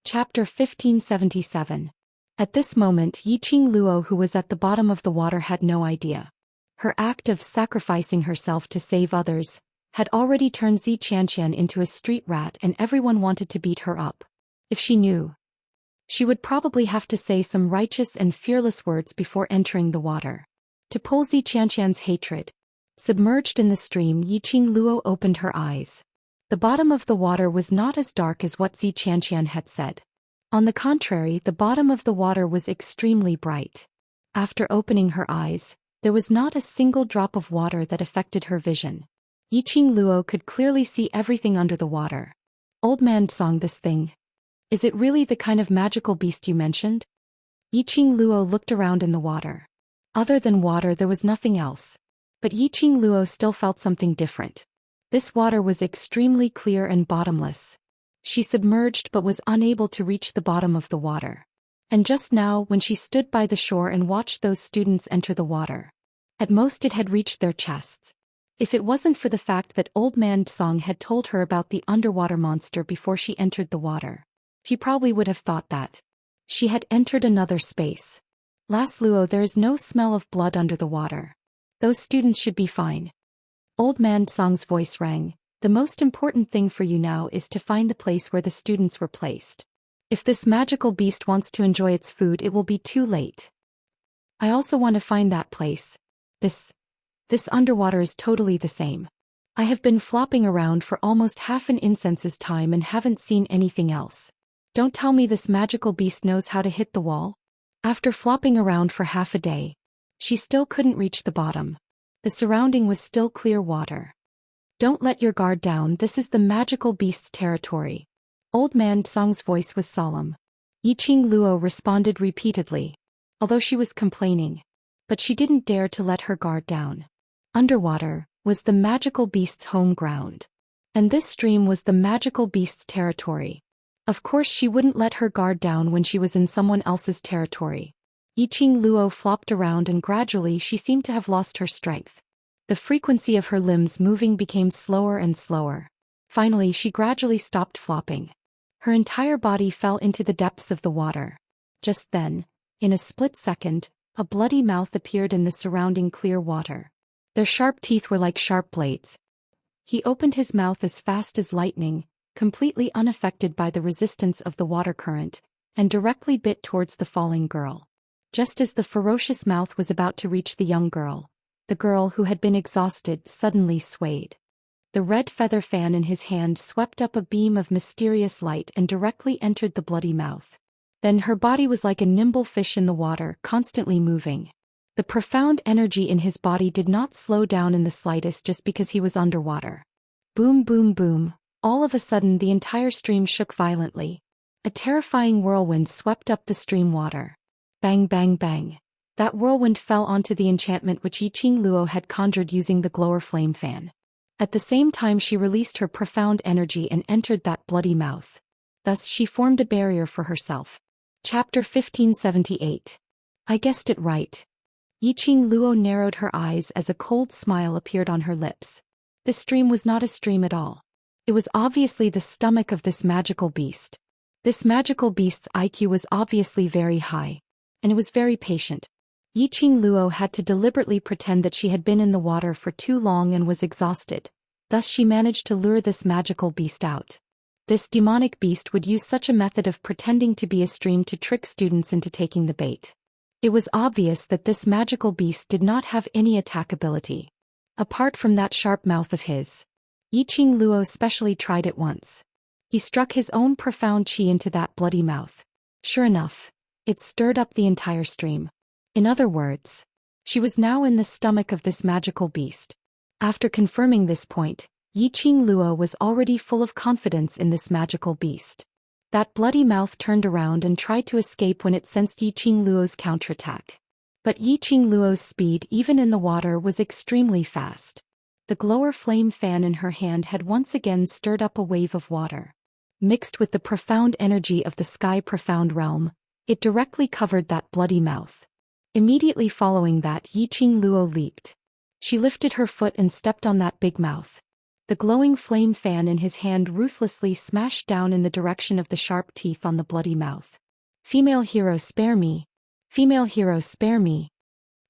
Chapter 1577. At this moment Yiqing Luo, who was at the bottom of the water, had no idea. Her act of sacrificing herself to save others had already turned Xianxia into a street rat, and everyone wanted to beat her up. If she knew, she would probably have to say some righteous and fearless words before entering the water. To pull Xianxia's hatred. Submerged in the stream, Yiqing Luo opened her eyes. The bottom of the water was not as dark as what Xianxia had said. On the contrary, the bottom of the water was extremely bright. After opening her eyes, there was not a single drop of water that affected her vision. Yiqing Luo could clearly see everything under the water. Old man Song, this thing. Is it really the kind of magical beast you mentioned? Yiqing Luo looked around in the water. Other than water there was nothing else. But Yiqing Luo still felt something different. This water was extremely clear and bottomless. She submerged but was unable to reach the bottom of the water. And just now, when she stood by the shore and watched those students enter the water, at most it had reached their chests. If it wasn't for the fact that Old Man Song had told her about the underwater monster before she entered the water, she probably would have thought that she had entered another space. Las Luo, there is no smell of blood under the water. Those students should be fine. Old Man Song's voice rang. The most important thing for you now is to find the place where the students were placed. If this magical beast wants to enjoy its food, it will be too late. I also want to find that place. This underwater is totally the same. I have been flopping around for almost half an incense's time and haven't seen anything else. Don't tell me this magical beast knows how to hit the wall? After flopping around for half a day, she still couldn't reach the bottom. The surrounding was still clear water. Don't let your guard down, this is the magical beast's territory. Old Man Song's voice was solemn. Yiqing Luo responded repeatedly, although she was complaining. But she didn't dare to let her guard down. Underwater was the magical beast's home ground. And this stream was the magical beast's territory. Of course she wouldn't let her guard down when she was in someone else's territory. Yiqing Luo flopped around and gradually she seemed to have lost her strength. The frequency of her limbs moving became slower and slower. Finally she gradually stopped flopping. Her entire body fell into the depths of the water. Just then, in a split second, a bloody mouth appeared in the surrounding clear water. Their sharp teeth were like sharp blades. He opened his mouth as fast as lightning, completely unaffected by the resistance of the water current, and directly bit towards the falling girl. Just as the ferocious mouth was about to reach the young girl, the girl who had been exhausted suddenly swayed. The red feather fan in his hand swept up a beam of mysterious light and directly entered the bloody mouth. Then her body was like a nimble fish in the water, constantly moving. The profound energy in his body did not slow down in the slightest just because he was underwater. Boom, boom, boom. All of a sudden the entire stream shook violently. A terrifying whirlwind swept up the stream water. Bang, bang, bang. That whirlwind fell onto the enchantment which Yiqing Luo had conjured using the glower flame fan. At the same time she released her profound energy and entered that bloody mouth. Thus she formed a barrier for herself. Chapter 1578. I guessed it right. Yiqing Luo narrowed her eyes as a cold smile appeared on her lips. This stream was not a stream at all. It was obviously the stomach of this magical beast. This magical beast's IQ was obviously very high. And it was very patient. Yiqing Luo had to deliberately pretend that she had been in the water for too long and was exhausted. Thus she managed to lure this magical beast out. This demonic beast would use such a method of pretending to be a stream to trick students into taking the bait. It was obvious that this magical beast did not have any attack ability. Apart from that sharp mouth of his. Yiqing Luo specially tried it once. He struck his own profound chi into that bloody mouth. Sure enough, it stirred up the entire stream. In other words, she was now in the stomach of this magical beast. After confirming this point, Yiqing Luo was already full of confidence in this magical beast. That bloody mouth turned around and tried to escape when it sensed Yiqing Luo's counterattack. But Yiqing Luo's speed even in the water was extremely fast. The glower flame fan in her hand had once again stirred up a wave of water. Mixed with the profound energy of the sky profound realm, it directly covered that bloody mouth. Immediately following that, Yiqing Luo leaped. She lifted her foot and stepped on that big mouth. The glowing flame fan in his hand ruthlessly smashed down in the direction of the sharp teeth on the bloody mouth. Female hero, spare me. Female hero, spare me.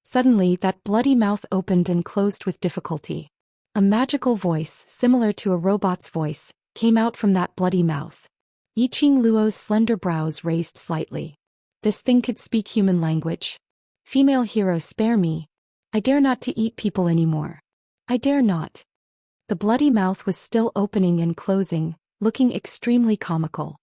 Suddenly that bloody mouth opened and closed with difficulty. A magical voice, similar to a robot's voice, came out from that bloody mouth. Yiqing Luo's slender brows raised slightly. This thing could speak human language. Female hero, spare me. I dare not to eat people anymore. I dare not. The bloody mouth was still opening and closing, looking extremely comical.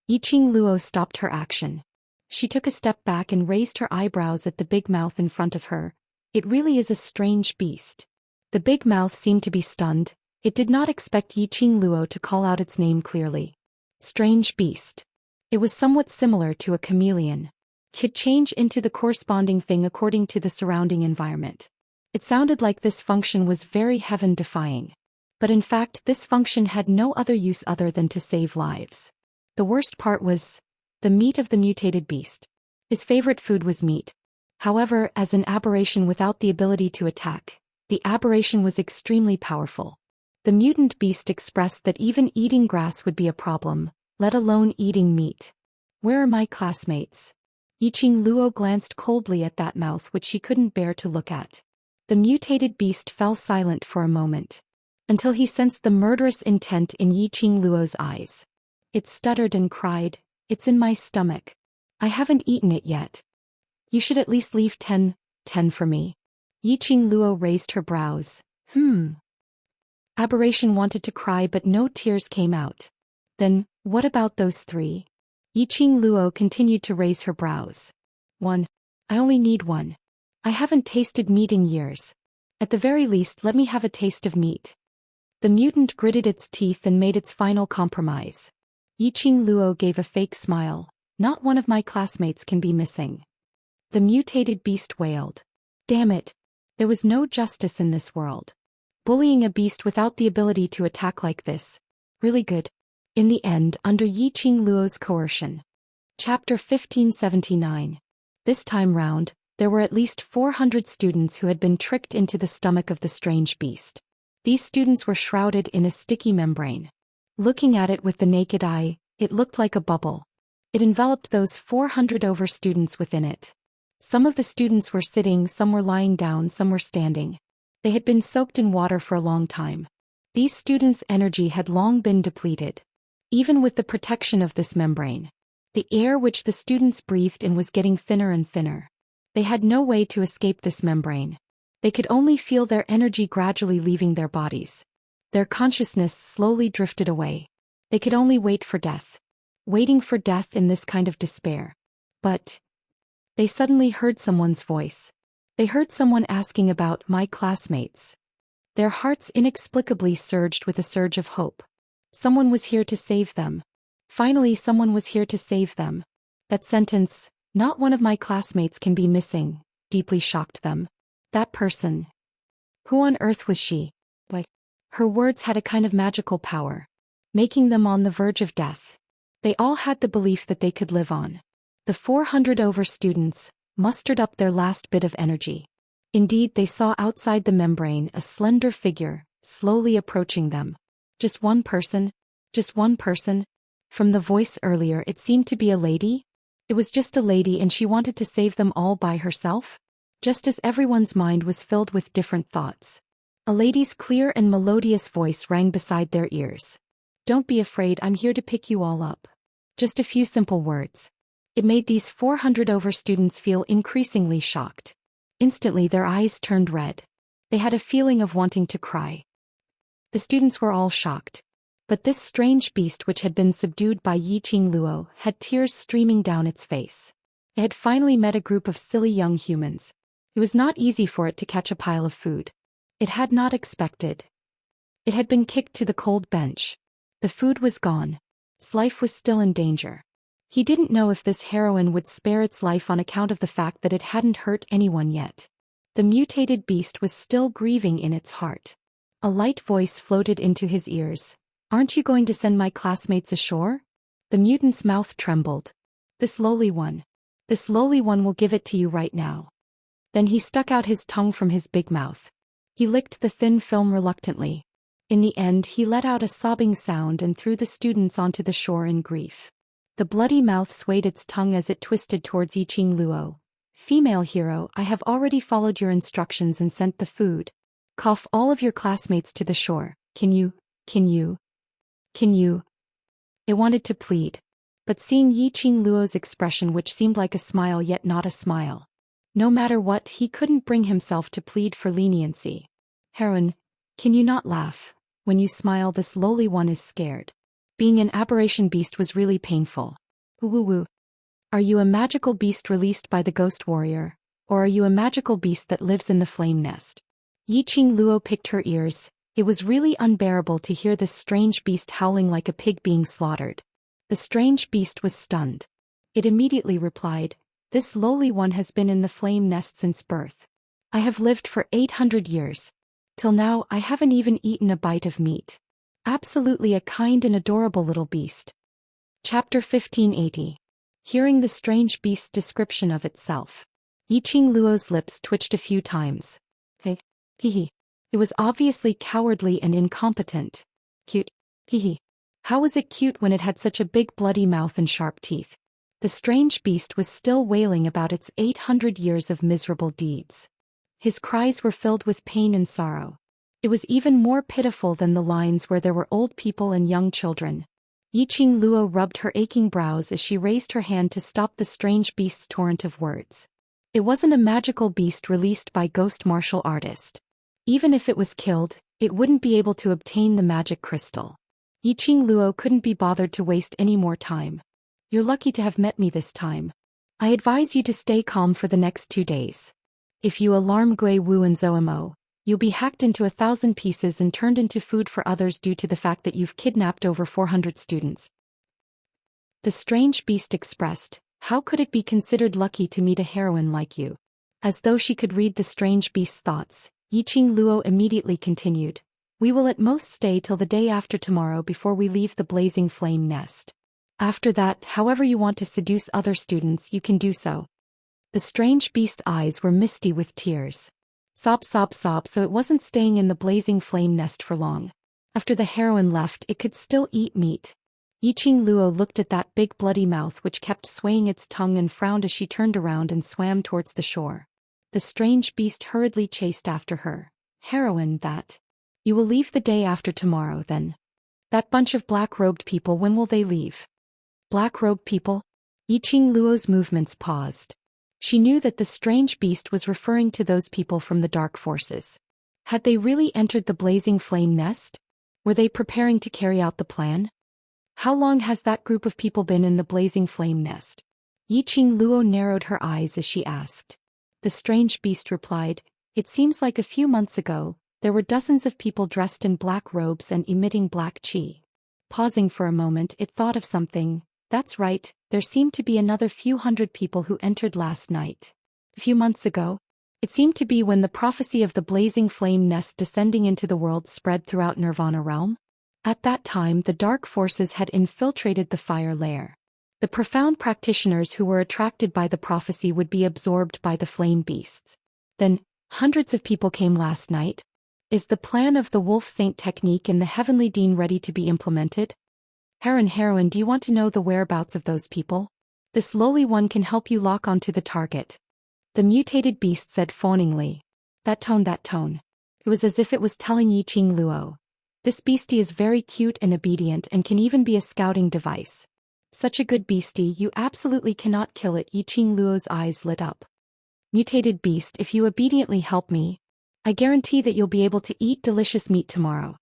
Yiqing Luo stopped her action. She took a step back and raised her eyebrows at the big mouth in front of her. It really is a strange beast. The big mouth seemed to be stunned. It did not expect Yiqing Luo to call out its name clearly. Strange beast. It was somewhat similar to a chameleon. Could change into the corresponding thing according to the surrounding environment. It sounded like this function was very heaven-defying. But in fact this function had no other use other than to save lives. The worst part was the meat of the mutated beast. His favorite food was meat. However, as an aberration without the ability to attack, the aberration was extremely powerful. The mutant beast expressed that even eating grass would be a problem, let alone eating meat. Where are my classmates? Yiqing Luo glanced coldly at that mouth which she couldn't bear to look at. The mutated beast fell silent for a moment, until he sensed the murderous intent in Yiqing Luo's eyes. It stuttered and cried, "It's in my stomach. I haven't eaten it yet. You should at least leave 10 for me." Yiqing Luo raised her brows. Aberration wanted to cry but no tears came out. Then, what about those 3? Yiqing Luo continued to raise her brows. 1. I only need 1. I haven't tasted meat in years. At the very least let me have a taste of meat. The mutant gritted its teeth and made its final compromise. Yiqing Luo gave a fake smile. Not one of my classmates can be missing. The mutated beast wailed. Damn it. There was no justice in this world. Bullying a beast without the ability to attack like this. Really good. In the end, under Yiqing Luo's coercion. Chapter 1579. This time round, there were at least 400 students who had been tricked into the stomach of the strange beast. These students were shrouded in a sticky membrane. Looking at it with the naked eye, it looked like a bubble. It enveloped those 400 over students within it. Some of the students were sitting, some were lying down, some were standing. They had been soaked in water for a long time. These students' energy had long been depleted. Even with the protection of this membrane, the air which the students breathed in was getting thinner and thinner. They had no way to escape this membrane. They could only feel their energy gradually leaving their bodies. Their consciousness slowly drifted away. They could only wait for death. Waiting for death in this kind of despair. But they suddenly heard someone's voice. They heard someone asking about my classmates. Their hearts inexplicably surged with a surge of hope. Someone was here to save them. Finally, someone was here to save them. That sentence, not one of my classmates can be missing, deeply shocked them. That person. Who on earth was she? Why? Her words had a kind of magical power, making them on the verge of death. They all had the belief that they could live on. The 400 over students mustered up their last bit of energy. Indeed, they saw outside the membrane a slender figure, slowly approaching them. Just one person? Just one person? From the voice earlier it seemed to be a lady? It was just a lady and she wanted to save them all by herself? Just as everyone's mind was filled with different thoughts. A lady's clear and melodious voice rang beside their ears. Don't be afraid, I'm here to pick you all up. Just a few simple words. It made these 400 over students feel increasingly shocked. Instantly their eyes turned red. They had a feeling of wanting to cry. The students were all shocked. But this strange beast which had been subdued by Yiqing Luo had tears streaming down its face. It had finally met a group of silly young humans. It was not easy for it to catch a pile of food. It had not expected. It had been kicked to the cold bench. The food was gone. Its life was still in danger. He didn't know if this heroine would spare its life on account of the fact that it hadn't hurt anyone yet. The mutated beast was still grieving in its heart. A light voice floated into his ears. Aren't you going to send my classmates ashore? The mutant's mouth trembled. This lowly one will give it to you right now. Then he stuck out his tongue from his big mouth. He licked the thin film reluctantly. In the end he let out a sobbing sound and threw the students onto the shore in grief. The bloody mouth swayed its tongue as it twisted towards Yiqing Luo. Female hero, I have already followed your instructions and sent the food. Cough all of your classmates to the shore. Can you? It wanted to plead. But seeing Yiqing Luo's expression, which seemed like a smile yet not a smile. No matter what, he couldn't bring himself to plead for leniency. Heroine, can you not laugh? When you smile, this lowly one is scared. Being an aberration beast was really painful. Woo. Are you a magical beast released by the ghost warrior? Or are you a magical beast that lives in the flame nest? Yiqing Luo picked her ears. It was really unbearable to hear this strange beast howling like a pig being slaughtered. The strange beast was stunned. It immediately replied, this lowly one has been in the flame nest since birth. I have lived for 800 years. Till now I haven't even eaten a bite of meat. Absolutely a kind and adorable little beast. Chapter 1580. Hearing the strange beast's description of itself. Yiqing Luo's lips twitched a few times. Hey, hee. It was obviously cowardly and incompetent. Cute, hee. How was it cute when it had such a big bloody mouth and sharp teeth? The strange beast was still wailing about its 800 years of miserable deeds. His cries were filled with pain and sorrow. It was even more pitiful than the lines where there were old people and young children. Yiqing Luo rubbed her aching brows as she raised her hand to stop the strange beast's torrent of words. It wasn't a magical beast released by ghost martial artist. Even if it was killed, it wouldn't be able to obtain the magic crystal. Yiqing Luo couldn't be bothered to waste any more time. You're lucky to have met me this time. I advise you to stay calm for the next 2 days. If you alarm Gui Wu and Zoemo, you'll be hacked into 1,000 pieces and turned into food for others due to the fact that you've kidnapped over 400 students. The strange beast expressed, how could it be considered lucky to meet a heroine like you? As though she could read the strange beast's thoughts, Yiqing Luo immediately continued, we will at most stay till the day after tomorrow before we leave the blazing flame nest. After that, however you want to seduce other students, you can do so. The strange beast's eyes were misty with tears. Sob, so it wasn't staying in the blazing flame nest for long. After the heroine left, it could still eat meat. Yiqing Luo looked at that big bloody mouth which kept swaying its tongue and frowned as she turned around and swam towards the shore. The strange beast hurriedly chased after her. Heroine, that. You will leave the day after tomorrow, then. That bunch of black-robed people, when will they leave? Black-robed people? Yiqing Luo's movements paused. She knew that the strange beast was referring to those people from the dark forces. Had they really entered the blazing flame nest? Were they preparing to carry out the plan? How long has that group of people been in the blazing flame nest? Yiqing Luo narrowed her eyes as she asked. The strange beast replied, it seems like a few months ago, there were dozens of people dressed in black robes and emitting black qi. Pausing for a moment, it thought of something. That's right, there seemed to be another few hundred people who entered last night. A few months ago? It seemed to be when the prophecy of the blazing flame nest descending into the world spread throughout Nirvana realm. At that time, the dark forces had infiltrated the fire layer. The profound practitioners who were attracted by the prophecy would be absorbed by the flame beasts. Then, hundreds of people came last night. Is the plan of the Wolf Saint technique in the Heavenly Dean ready to be implemented? Heroine, do you want to know the whereabouts of those people? This lowly one can help you lock onto the target. The mutated beast said fawningly. That tone. It was as if it was telling Yiqing Luo. This beastie is very cute and obedient and can even be a scouting device. Such a good beastie, you absolutely cannot kill it. Yiqing Luo's eyes lit up. Mutated beast, if you obediently help me, I guarantee that you'll be able to eat delicious meat tomorrow.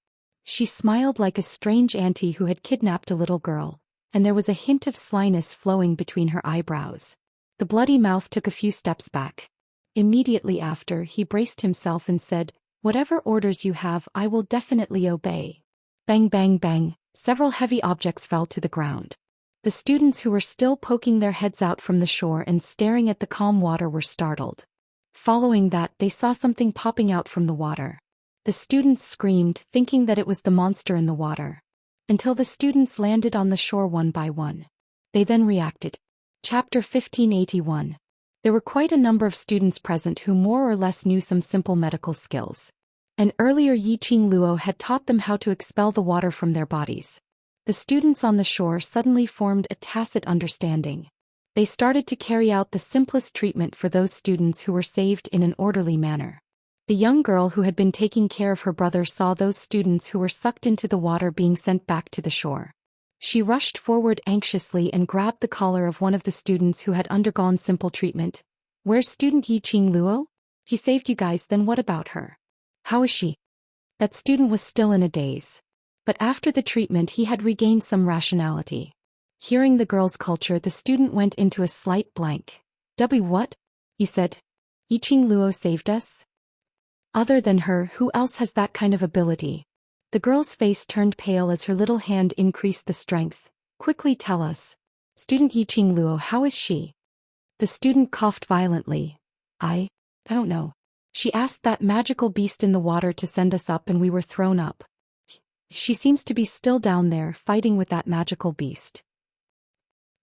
She smiled like a strange auntie who had kidnapped a little girl, and there was a hint of slyness flowing between her eyebrows. The bloody mouth took a few steps back. Immediately after, he braced himself and said, whatever orders you have, I will definitely obey. Bang, bang, bang, several heavy objects fell to the ground. The students who were still poking their heads out from the shore and staring at the calm water were startled. Following that, they saw something popping out from the water. The students screamed, thinking that it was the monster in the water. Until the students landed on the shore one by one. They then reacted. Chapter 1581. There were quite a number of students present who more or less knew some simple medical skills. And earlier Yi Qing Luo had taught them how to expel the water from their bodies. The students on the shore suddenly formed a tacit understanding. They started to carry out the simplest treatment for those students who were saved in an orderly manner. The young girl who had been taking care of her brother saw those students who were sucked into the water being sent back to the shore. She rushed forward anxiously and grabbed the collar of one of the students who had undergone simple treatment. "Where's student Yi Qing Luo? He saved you guys, then what about her? How is she?" That student was still in a daze. But after the treatment he had regained some rationality. Hearing the girl's culture, the student went into a slight blank. What? You said Yi Qing Luo saved us? Other than her, who else has that kind of ability? The girl's face turned pale as her little hand increased the strength. "Quickly tell us. Student Yi Qing Luo, how is she?" The student coughed violently. I don't know. She asked that magical beast in the water to send us up and we were thrown up. She seems to be still down there fighting with that magical beast.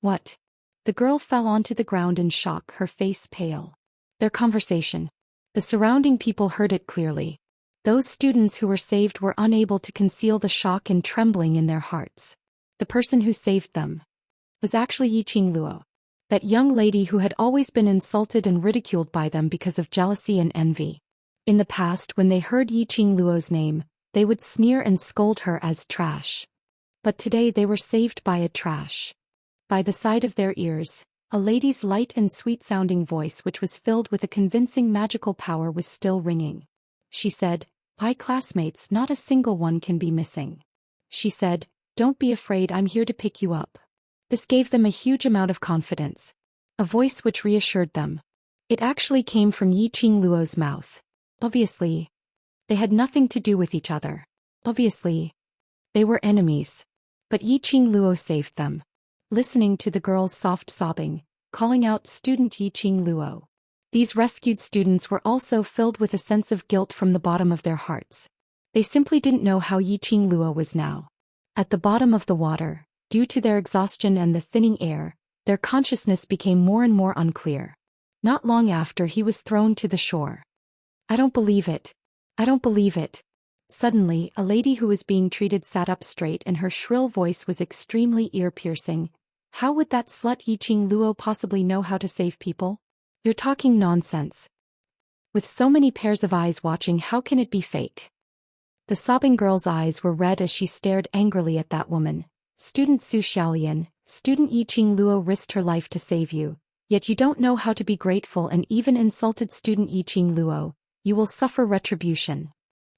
What? The girl fell onto the ground in shock, her face pale. Their conversation. The surrounding people heard it clearly. Those students who were saved were unable to conceal the shock and trembling in their hearts. The person who saved them was actually Yi Qing Luo. That young lady who had always been insulted and ridiculed by them because of jealousy and envy. In the past, when they heard Yi Qing Luo's name, they would sneer and scold her as trash. But today they were saved by a trash. By the side of their ears, a lady's light and sweet-sounding voice, which was filled with a convincing magical power, was still ringing. She said, "Hi classmates, not a single one can be missing." She said, "Don't be afraid, I'm here to pick you up." This gave them a huge amount of confidence. A voice which reassured them. It actually came from Yi Qing Luo's mouth. Obviously, they had nothing to do with each other. Obviously, they were enemies. But Yi Qing Luo saved them. Listening to the girl's soft sobbing, calling out student Yi Qing Luo. These rescued students were also filled with a sense of guilt from the bottom of their hearts. They simply didn't know how Yi Qing Luo was now. At the bottom of the water, due to their exhaustion and the thinning air, their consciousness became more and more unclear. Not long after, he was thrown to the shore. "I don't believe it. I don't believe it." Suddenly, a lady who was being treated sat up straight and her shrill voice was extremely ear-piercing. "How would that slut Yi Qing Luo possibly know how to save people? You're talking nonsense. With so many pairs of eyes watching, how can it be fake?" The sobbing girl's eyes were red as she stared angrily at that woman. "Student Zhou Xian, student Yi Qing Luo risked her life to save you, yet you don't know how to be grateful and even insulted student Yi Qing Luo. You will suffer retribution."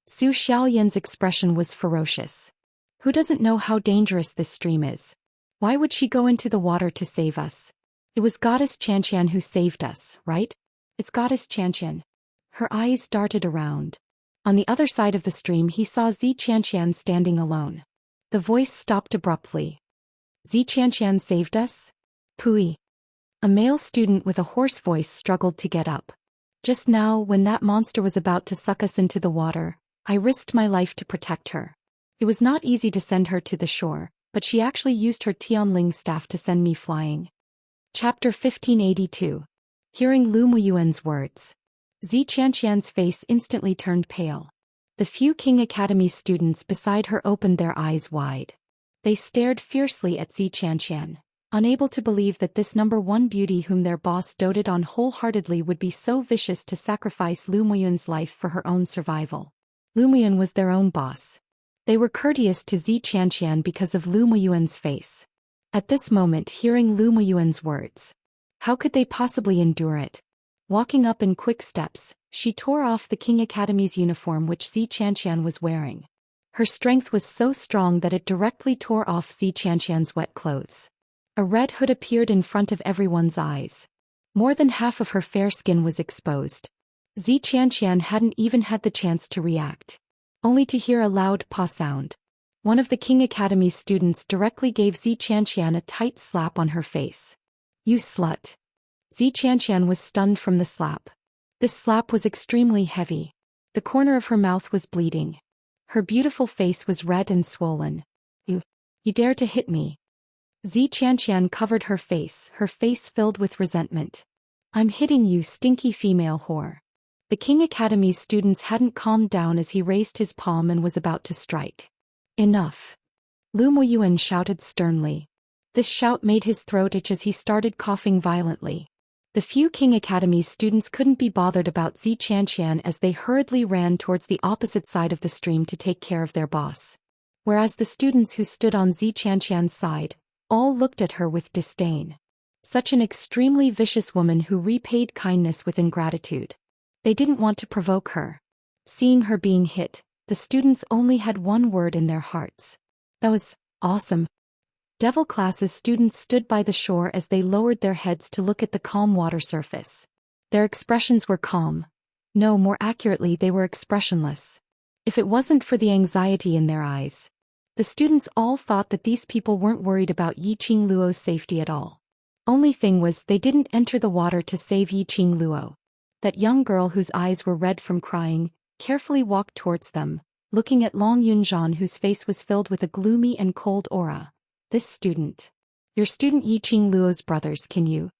Zhou Xian's expression was ferocious. Who doesn't know how dangerous this stream is? Why would she go into the water to save us? It was Goddess Xianxia who saved us, right? It's Goddess Xianxia. Her eyes darted around. On the other side of the stream he saw Xianxia standing alone. The voice stopped abruptly. "Xianxia saved us? Pui." A male student with a hoarse voice struggled to get up. "Just now, when that monster was about to suck us into the water, I risked my life to protect her. It was not easy to send her to the shore, but she actually used her Tianling staff to send me flying." Chapter 1582. Hearing Lu Muyuan's words, Xianxia's face instantly turned pale. The few King Academy students beside her opened their eyes wide. They stared fiercely at Xianxia, unable to believe that this number one beauty whom their boss doted on wholeheartedly would be so vicious to sacrifice Lu Muyuan's life for her own survival. Lu Muyuan was their own boss. They were courteous to Xianxia because of Lu Muyuan's face. At this moment, hearing Lu Muyuan's words, how could they possibly endure it? Walking up in quick steps, she tore off the King Academy's uniform which Xianxia was wearing. Her strength was so strong that it directly tore off Xianxia's wet clothes. A red hood appeared in front of everyone's eyes. More than half of her fair skin was exposed. Xianxia hadn't even had the chance to react, only to hear a loud paw sound. One of the King Academy's students directly gave Xianxia a tight slap on her face. "You slut." Xianxia was stunned from the slap. This slap was extremely heavy. The corner of her mouth was bleeding. Her beautiful face was red and swollen. You dare to hit me." Xianxia covered her face filled with resentment. "I'm hitting you, stinky female whore." The King Academy's students hadn't calmed down as he raised his palm and was about to strike. Enough! Lu Moyuan shouted sternly. This shout made his throat itch as he started coughing violently. The few King Academy's students couldn't be bothered about Xianxia as they hurriedly ran towards the opposite side of the stream to take care of their boss. Whereas the students who stood on Xianxia's side, all looked at her with disdain. Such an extremely vicious woman who repaid kindness with ingratitude. They didn't want to provoke her. Seeing her being hit, the students only had one word in their hearts. That was awesome. Devil class's students stood by the shore as they lowered their heads to look at the calm water surface. Their expressions were calm. No, more accurately, they were expressionless. If it wasn't for the anxiety in their eyes. The students all thought that these people weren't worried about Yiqing Luo's safety at all. Only thing was they didn't enter the water to save Yiqing Luo. That young girl whose eyes were red from crying, carefully walked towards them, looking at Long Yunzhan whose face was filled with a gloomy and cold aura. This student. Your student Yiqing Luo's brothers, can you?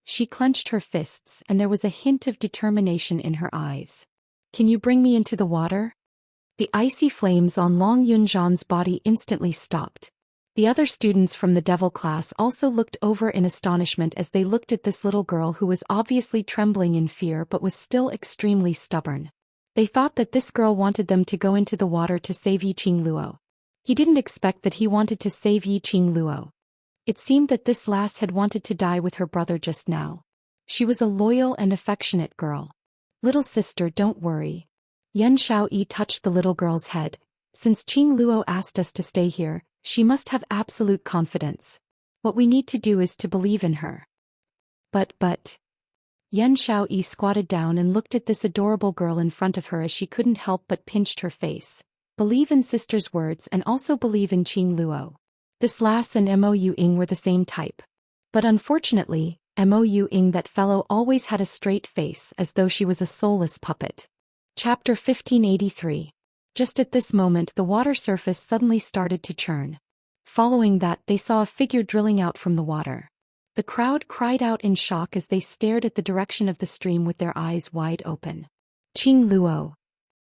She clenched her fists and there was a hint of determination in her eyes. Can you bring me into the water? The icy flames on Long Yunzhan's body instantly stopped. The other students from the devil class also looked over in astonishment as they looked at this little girl who was obviously trembling in fear but was still extremely stubborn. They thought that this girl wanted them to go into the water to save Yiqing Luo. He didn't expect that he wanted to save Yiqing Luo. It seemed that this lass had wanted to die with her brother just now. She was a loyal and affectionate girl. Little sister, don't worry. Yan Xiaoyi touched the little girl's head. Since Qing Luo asked us to stay here, she must have absolute confidence. What we need to do is to believe in her. But. Yan Xiaoyi squatted down and looked at this adorable girl in front of her as she couldn't help but pinched her face. Believe in sister's words and also believe in Qing Luo. This lass and Mo Ying were the same type. But unfortunately, Mo Ying, that fellow, always had a straight face as though she was a soulless puppet. Chapter 1583. Just at this moment the water surface suddenly started to churn. Following that they saw a figure drilling out from the water. The crowd cried out in shock as they stared at the direction of the stream with their eyes wide open. Qing Luo.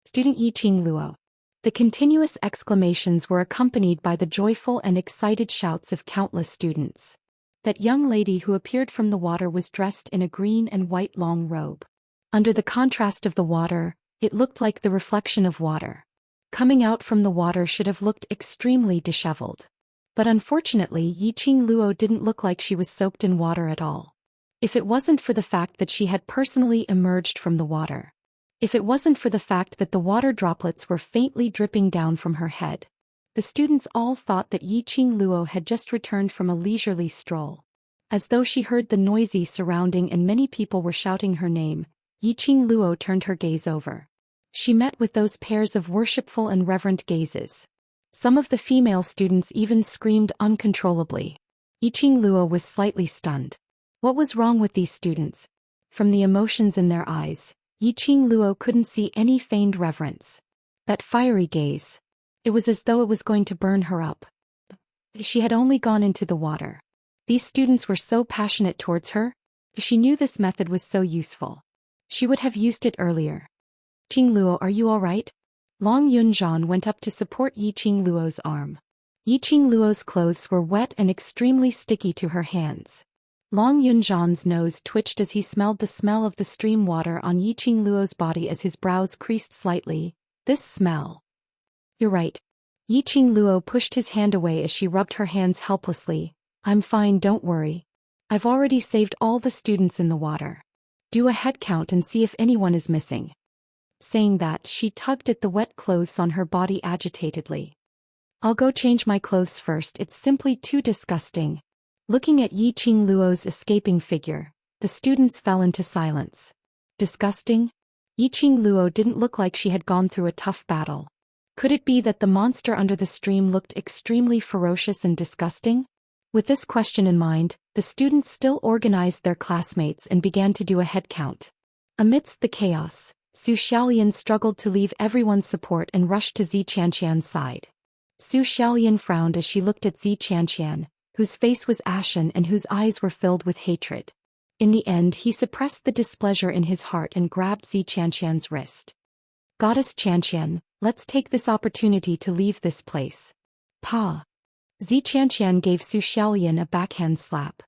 Student Yiqing Luo. The continuous exclamations were accompanied by the joyful and excited shouts of countless students. That young lady who appeared from the water was dressed in a green and white long robe. Under the contrast of the water, it looked like the reflection of water. Coming out from the water should have looked extremely disheveled. But unfortunately Yiqing Luo didn't look like she was soaked in water at all. If it wasn't for the fact that she had personally emerged from the water. If it wasn't for the fact that the water droplets were faintly dripping down from her head. The students all thought that Yiqing Luo had just returned from a leisurely stroll. As though she heard the noisy surrounding and many people were shouting her name, Yiqing Luo turned her gaze over. She met with those pairs of worshipful and reverent gazes. Some of the female students even screamed uncontrollably. Yiqing Luo was slightly stunned. What was wrong with these students? From the emotions in their eyes, Yiqing Luo couldn't see any feigned reverence. That fiery gaze. It was as though it was going to burn her up. She had only gone into the water. These students were so passionate towards her. She knew this method was so useful. She would have used it earlier. Qing Luo, are you all right? Long Yunzhan went up to support Yiqing Luo's arm. Yiqing Luo's clothes were wet and extremely sticky to her hands. Long Yunzhan's nose twitched as he smelled the smell of the stream water on Yiqing Luo's body as his brows creased slightly. This smell. You're right. Yiqing Luo pushed his hand away as she rubbed her hands helplessly. I'm fine, don't worry. I've already saved all the students in the water. Do a head count and see if anyone is missing. Saying that, she tugged at the wet clothes on her body agitatedly. I'll go change my clothes first, it's simply too disgusting. Looking at Yiqing Luo's escaping figure, the students fell into silence. Disgusting? Yiqing Luo didn't look like she had gone through a tough battle. Could it be that the monster under the stream looked extremely ferocious and disgusting? With this question in mind, the students still organized their classmates and began to do a head count. Amidst the chaos, Zhou Xian struggled to leave everyone's support and rushed to Xianxia's side. Zhou Xian frowned as she looked at Xianxia, whose face was ashen and whose eyes were filled with hatred. In the end he suppressed the displeasure in his heart and grabbed Xianxian's wrist. "Goddess Xianxian, let's take this opportunity to leave this place." "Pa." Xianxian gave Zhou Xian a backhand slap.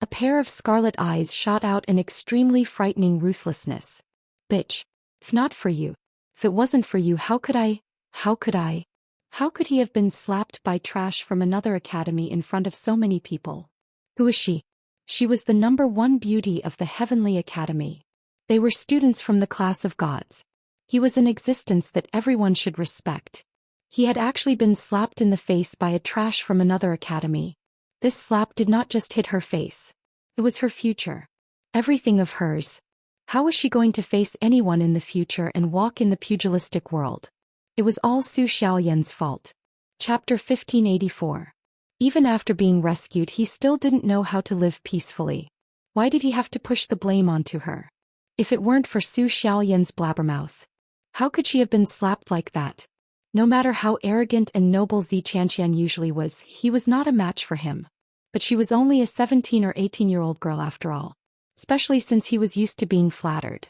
A pair of scarlet eyes shot out an extremely frightening ruthlessness. "Bitch. If not for you. If it wasn't for you, how could I? How could he have been slapped by trash from another academy in front of so many people? Who is she?" She was the #1 beauty of the Heavenly Academy. They were students from the class of gods. He was an existence that everyone should respect. He had actually been slapped in the face by a trash from another academy. This slap did not just hit her face. It was her future. Everything of hers. How was she going to face anyone in the future and walk in the pugilistic world? It was all Zhou Xian's fault. Chapter 1584. Even after being rescued, he still didn't know how to live peacefully. Why did he have to push the blame onto her? If it weren't for Zhou Xian's blabbermouth, how could she have been slapped like that? No matter how arrogant and noble Xianxian usually was, he was not a match for him. But she was only a 17 or 18-year-old girl after all. Especially since he was used to being flattered.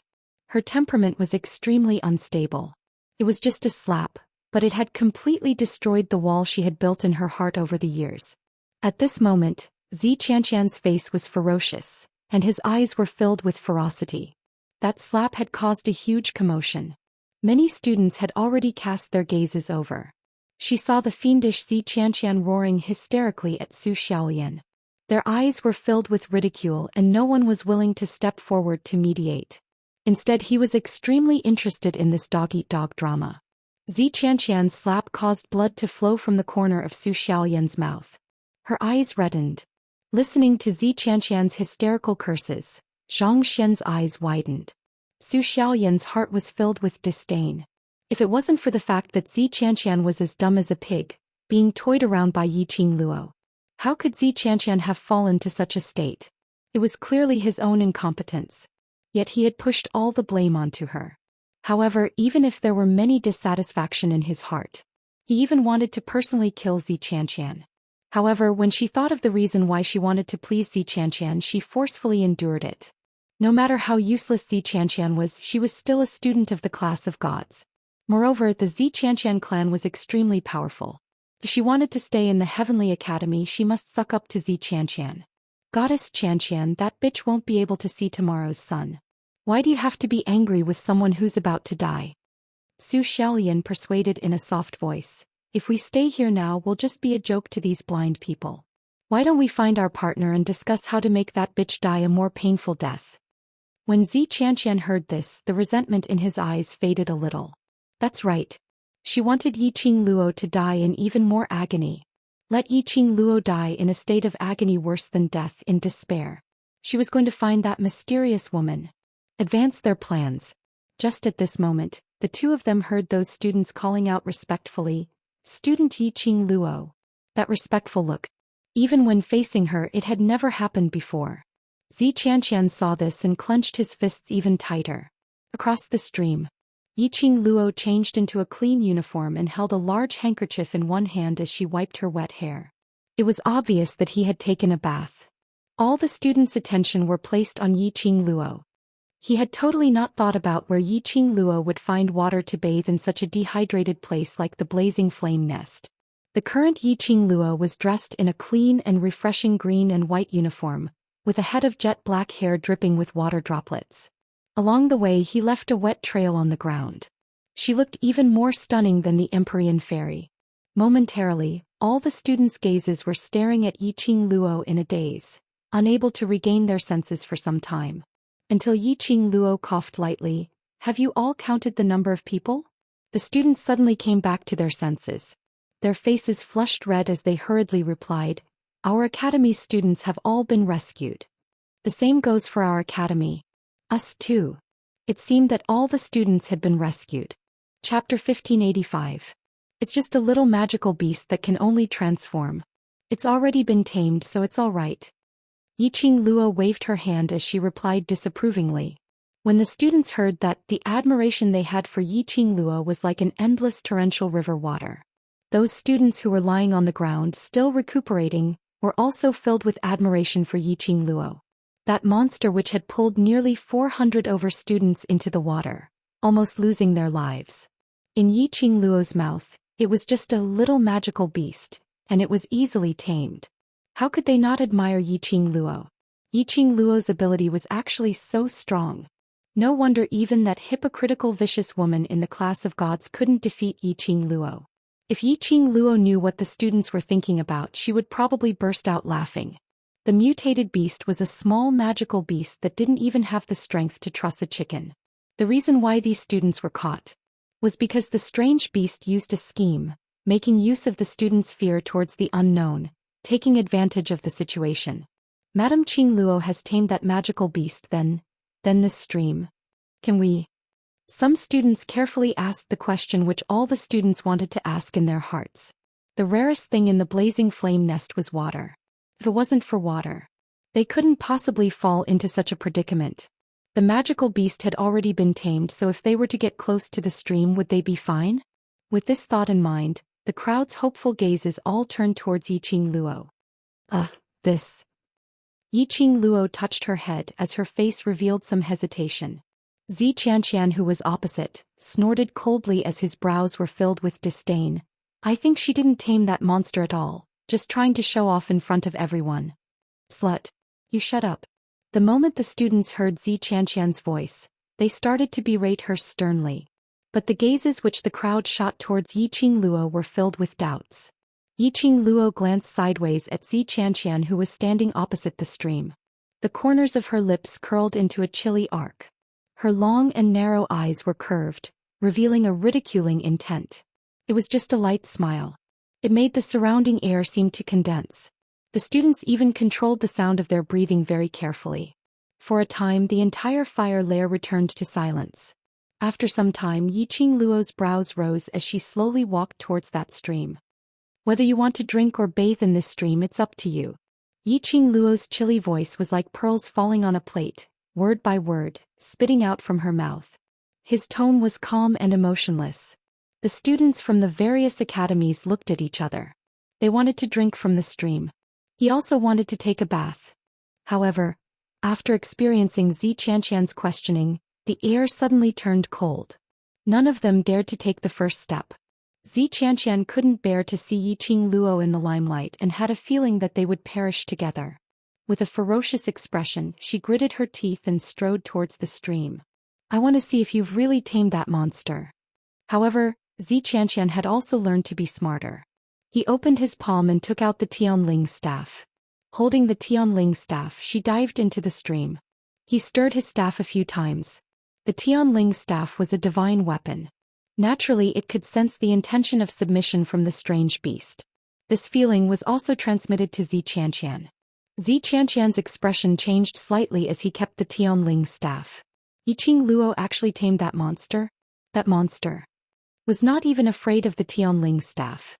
Her temperament was extremely unstable. It was just a slap, but it had completely destroyed the wall she had built in her heart over the years. At this moment, Xianxian's face was ferocious, and his eyes were filled with ferocity. That slap had caused a huge commotion. Many students had already cast their gazes over. She saw the fiendish Xianxian roaring hysterically at Zhou Xian. Their eyes were filled with ridicule and no one was willing to step forward to mediate. Instead he was extremely interested in this dog-eat-dog drama. Xianxian's slap caused blood to flow from the corner of Zhou Xian's mouth. Her eyes reddened. Listening to Xianxian's hysterical curses, Zhou Xian's eyes widened. Zhou Xian's heart was filled with disdain. If it wasn't for the fact that Xianxian was as dumb as a pig, being toyed around by Yiqing Luo, how could Xianxian have fallen to such a state? It was clearly his own incompetence. Yet he had pushed all the blame onto her. However, even if there were many dissatisfaction in his heart, he even wanted to personally kill Xianxian. However, when she thought of the reason why she wanted to please Xianxian, she forcefully endured it. No matter how useless Xianxian was, she was still a student of the class of gods. Moreover, the Xianxian clan was extremely powerful. If she wanted to stay in the Heavenly Academy, she must suck up to Xianxian. "Goddess Xianxian, that bitch won't be able to see tomorrow's sun. Why do you have to be angry with someone who's about to die?" Zhou Xian persuaded in a soft voice. "If we stay here now, we'll just be a joke to these blind people. Why don't we find our partner and discuss how to make that bitch die a more painful death?" When Xianxian heard this, the resentment in his eyes faded a little. That's right. She wanted Yiqing Luo to die in even more agony. Let Yiqing Luo die in a state of agony worse than death, in despair. She was going to find that mysterious woman. Advance their plans. Just at this moment, the two of them heard those students calling out respectfully, "Student Yiqing Luo." That respectful look. Even when facing her, it had never happened before. Xianxian saw this and clenched his fists even tighter. Across the stream, Yiqing Luo changed into a clean uniform and held a large handkerchief in one hand as she wiped her wet hair. It was obvious that he had taken a bath. All the students' attention were placed on Yiqing Luo. He had totally not thought about where Yiqing Luo would find water to bathe in such a dehydrated place like the blazing flame nest. The current Yiqing Luo was dressed in a clean and refreshing green and white uniform, with a head of jet black hair dripping with water droplets. Along the way he left a wet trail on the ground. She looked even more stunning than the Empyrean fairy. Momentarily, all the students' gazes were staring at Yiqing Luo in a daze, unable to regain their senses for some time. Until Yiqing Luo coughed lightly. "Have you all counted the number of people?" The students suddenly came back to their senses. Their faces flushed red as they hurriedly replied, "Our academy's students have all been rescued." "The same goes for our academy. Us too." It seemed that all the students had been rescued. Chapter 1585. It's just a little magical beast that can only transform. It's already been tamed, so it's all right. Yiqing Luo waved her hand as she replied disapprovingly. When the students heard that, the admiration they had for Yiqing Luo was like an endless torrential river water. Those students who were lying on the ground, still recuperating, were also filled with admiration for Yiqing Luo. That monster which had pulled nearly 400 over students into the water, almost losing their lives. In Yiqing Luo's mouth, it was just a little magical beast, and it was easily tamed. How could they not admire Yiqing Luo? Yiqing Luo's ability was actually so strong. No wonder even that hypocritical vicious woman in the class of gods couldn't defeat Yiqing Luo. If Yiqing Luo knew what the students were thinking about, she would probably burst out laughing. The mutated beast was a small magical beast that didn't even have the strength to truss a chicken. The reason why these students were caught was because the strange beast used a scheme, making use of the students' fear towards the unknown, taking advantage of the situation. Madame Qing Luo has tamed that magical beast then this stream. Can we? Some students carefully asked the question which all the students wanted to ask in their hearts. The rarest thing in the blazing flame nest was water. If it wasn't for water, they couldn't possibly fall into such a predicament. The magical beast had already been tamed, so if they were to get close to the stream, would they be fine? With this thought in mind, the crowd's hopeful gazes all turned towards Yiqing Luo. This. Yiqing Luo touched her head as her face revealed some hesitation. Xianxia, who was opposite, snorted coldly as his brows were filled with disdain. I think she didn't tame that monster at all, just trying to show off in front of everyone. Slut. You shut up. The moment the students heard Xianxia's voice, they started to berate her sternly. But the gazes which the crowd shot towards Yiqing Luo were filled with doubts. Yiqing Luo glanced sideways at Xianxia, who was standing opposite the stream. The corners of her lips curled into a chilly arc. Her long and narrow eyes were curved, revealing a ridiculing intent. It was just a light smile. It made the surrounding air seem to condense. The students even controlled the sound of their breathing very carefully. For a time the entire fire layer returned to silence. After some time Yiqing Luo's brows rose as she slowly walked towards that stream. Whether you want to drink or bathe in this stream, it's up to you. Yiqing Luo's chilly voice was like pearls falling on a plate, word by word, spitting out from her mouth. His tone was calm and emotionless. The students from the various academies looked at each other. They wanted to drink from the stream. He also wanted to take a bath. However, after experiencing Xianxia's questioning, the air suddenly turned cold. None of them dared to take the first step. Xianxia couldn't bear to see Yiqing Luo in the limelight and had a feeling that they would perish together. With a ferocious expression, she gritted her teeth and strode towards the stream. I want to see if you've really tamed that monster. However, Xianxia had also learned to be smarter. He opened his palm and took out the Tianling staff. Holding the Tianling staff, she dived into the stream. He stirred his staff a few times. The Tianling staff was a divine weapon. Naturally, it could sense the intention of submission from the strange beast. This feeling was also transmitted to Xianxia. Xianxia's expression changed slightly as he kept the Tianling staff. Yiqing Luo actually tamed that monster? That monster was not even afraid of the Tianling staff.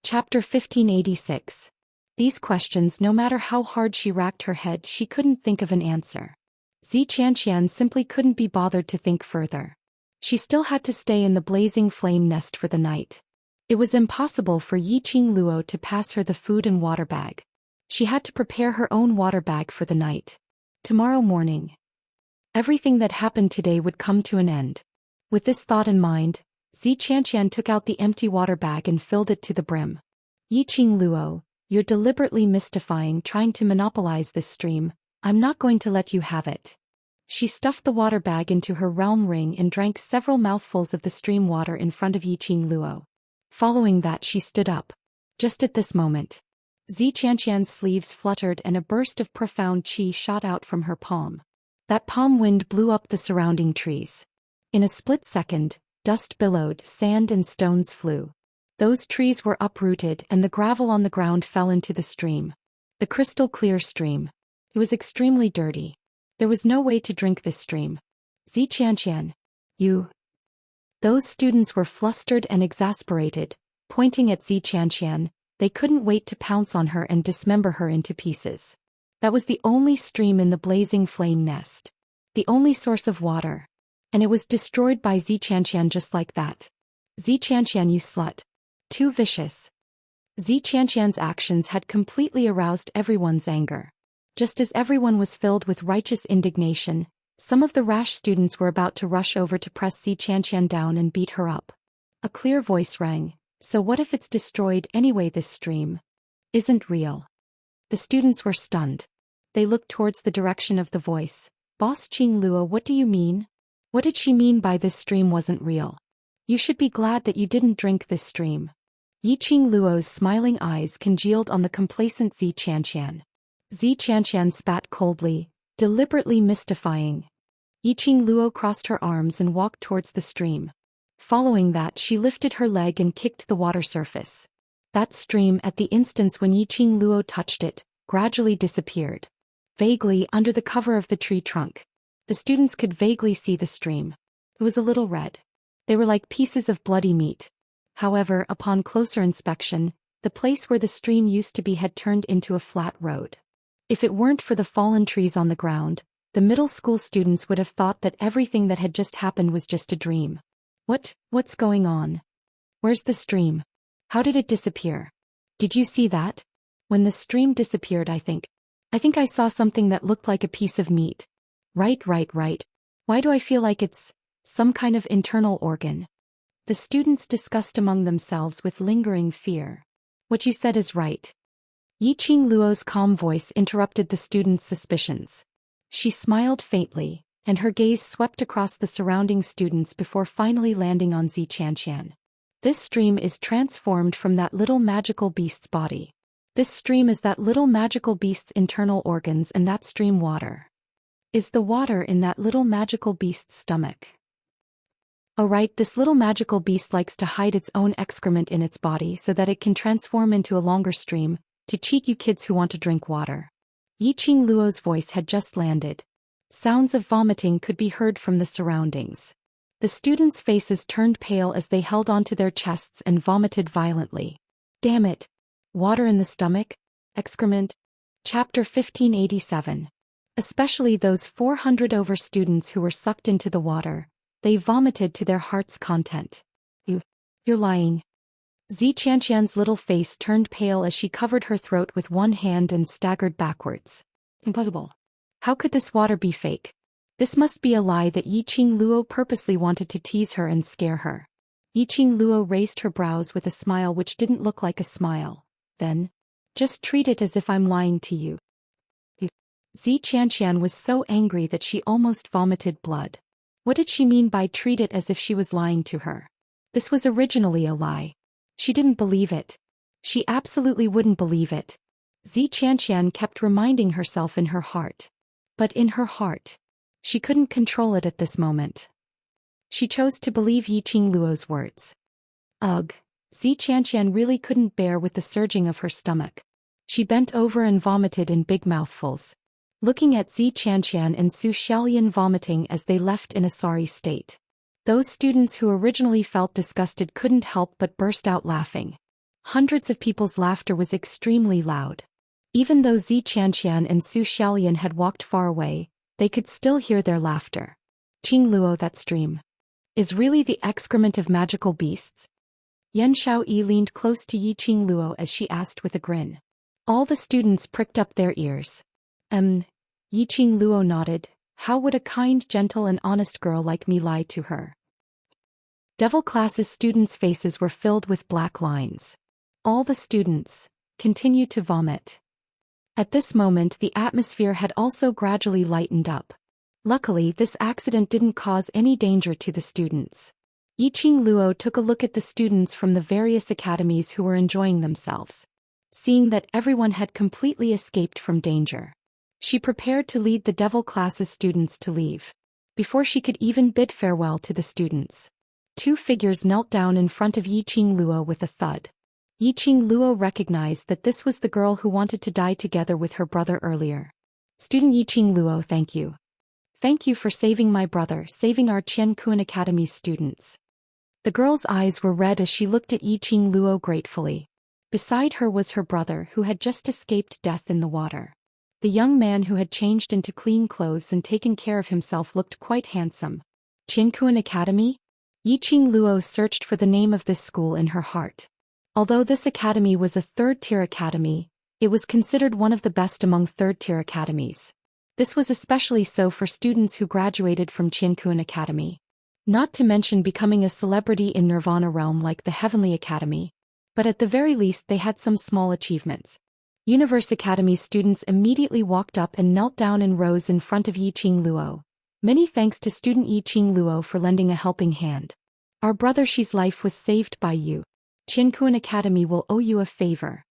Chapter 1586. These questions, no matter how hard she racked her head, she couldn't think of an answer. Xianxia simply couldn't be bothered to think further. She still had to stay in the blazing flame nest for the night. It was impossible for Yiqing Luo to pass her the food and water bag. She had to prepare her own water bag for the night. Tomorrow morning, everything that happened today would come to an end. With this thought in mind, Xianxia took out the empty water bag and filled it to the brim. Yiqing Luo, you're deliberately mystifying, trying to monopolize this stream. I'm not going to let you have it. She stuffed the water bag into her realm ring and drank several mouthfuls of the stream water in front of Yiqing Luo. Following that, she stood up. Just at this moment, Xianxia's sleeves fluttered and a burst of profound qi shot out from her palm. That palm wind blew up the surrounding trees. In a split second, dust billowed, sand and stones flew. Those trees were uprooted and the gravel on the ground fell into the stream. The crystal clear stream. It was extremely dirty. There was no way to drink this stream. Xianxia, you. Those students were flustered and exasperated, pointing at Xianxia. They couldn't wait to pounce on her and dismember her into pieces. That was the only stream in the blazing flame nest. The only source of water. And it was destroyed by Xianxia just like that. Xianxia, you slut. Too vicious. Xianxia's actions had completely aroused everyone's anger. Just as everyone was filled with righteous indignation, some of the rash students were about to rush over to press Xianxia down and beat her up. A clear voice rang, "So what if it's destroyed anyway? This stream isn't real." The students were stunned. They looked towards the direction of the voice. "Boss Qing Luo, what do you mean? What did she mean by this stream wasn't real? You should be glad that you didn't drink this stream." Yiqing Luo's smiling eyes congealed on the complacent Xianxia. Xianxia spat coldly, deliberately mystifying. Yiqing Luo crossed her arms and walked towards the stream. Following that, she lifted her leg and kicked the water surface. That stream, at the instance when Yiqing Luo touched it, gradually disappeared. Vaguely, under the cover of the tree trunk, the students could vaguely see the stream. It was a little red. They were like pieces of bloody meat. However, upon closer inspection, the place where the stream used to be had turned into a flat road. If it weren't for the fallen trees on the ground, the middle school students would have thought that everything that had just happened was just a dream. What's going on? Where's the stream? How did it disappear? Did you see that? When the stream disappeared, I think I saw something that looked like a piece of meat. Right. Why do I feel like it's some kind of internal organ? The students discussed among themselves with lingering fear. What you said is right. Yiqing Luo's calm voice interrupted the students' suspicions. She smiled faintly, and her gaze swept across the surrounding students before finally landing on Xianxia. This stream is transformed from that little magical beast's body. This stream is that little magical beast's internal organs, and that stream water is the water in that little magical beast's stomach. Oh right, this little magical beast likes to hide its own excrement in its body so that it can transform into a longer stream, to cheat you kids who want to drink water. Yiqing Luo's voice had just landed. Sounds of vomiting could be heard from the surroundings. The students' faces turned pale as they held onto their chests and vomited violently. Damn it! Water in the stomach? Excrement? Chapter 1587. Especially those 400 over students who were sucked into the water. They vomited to their heart's content. You're lying. Xianxia's little face turned pale as she covered her throat with one hand and staggered backwards. Impossible. How could this water be fake? This must be a lie that Yiqing Luo purposely wanted to tease her and scare her. Yiqing Luo raised her brows with a smile which didn't look like a smile. Then, just treat it as if I'm lying to you. Xianxia was so angry that she almost vomited blood. What did she mean by treat it as if she was lying to her? This was originally a lie. She didn't believe it. She absolutely wouldn't believe it. Xianxia kept reminding herself in her heart. But in her heart, she couldn't control it at this moment. She chose to believe Yiqing Luo's words. Ugh, Xianxia really couldn't bear with the surging of her stomach. She bent over and vomited in big mouthfuls. Looking at Xianxia and Zhou Xian vomiting as they left in a sorry state. Those students who originally felt disgusted couldn't help but burst out laughing. Hundreds of people's laughter was extremely loud. Even though Xianxia and Zhou Xian had walked far away, they could still hear their laughter. Qing Luo, that stream is really the excrement of magical beasts? Yan Shaoyi leaned close to Yiqing Luo as she asked with a grin. All the students pricked up their ears. Yiqing Luo nodded. How would a kind, gentle and honest girl like me lie to her? Devil class's students' faces were filled with black lines. All the students continued to vomit. At this moment the atmosphere had also gradually lightened up. Luckily, this accident didn't cause any danger to the students. Yiqing Luo took a look at the students from the various academies who were enjoying themselves. Seeing that everyone had completely escaped from danger, she prepared to lead the devil class's students to leave. Before she could even bid farewell to the students, two figures knelt down in front of Yiqing Luo with a thud. Yiqing Luo recognized that this was the girl who wanted to die together with her brother earlier. Student Yiqing Luo, thank you. Thank you for saving my brother, saving our Qianquan Academy's students. The girl's eyes were red as she looked at Yiqing Luo gratefully. Beside her was her brother who had just escaped death in the water. The young man who had changed into clean clothes and taken care of himself looked quite handsome. Qianquan Academy? Yiqing Luo searched for the name of this school in her heart. Although this academy was a third-tier academy, It was considered one of the best among third-tier academies. This was especially so for students who graduated from Qianxia Academy. Not to mention becoming a celebrity in Nirvana realm like the Heavenly Academy. But at the very least they had some small achievements. Immerse Academy students immediately walked up and knelt down in rows in front of Yiqing Luo. Many thanks to student Yiqing Luo for lending a helping hand. Our brother Shi's life was saved by you. Qianxia Academy will owe you a favor.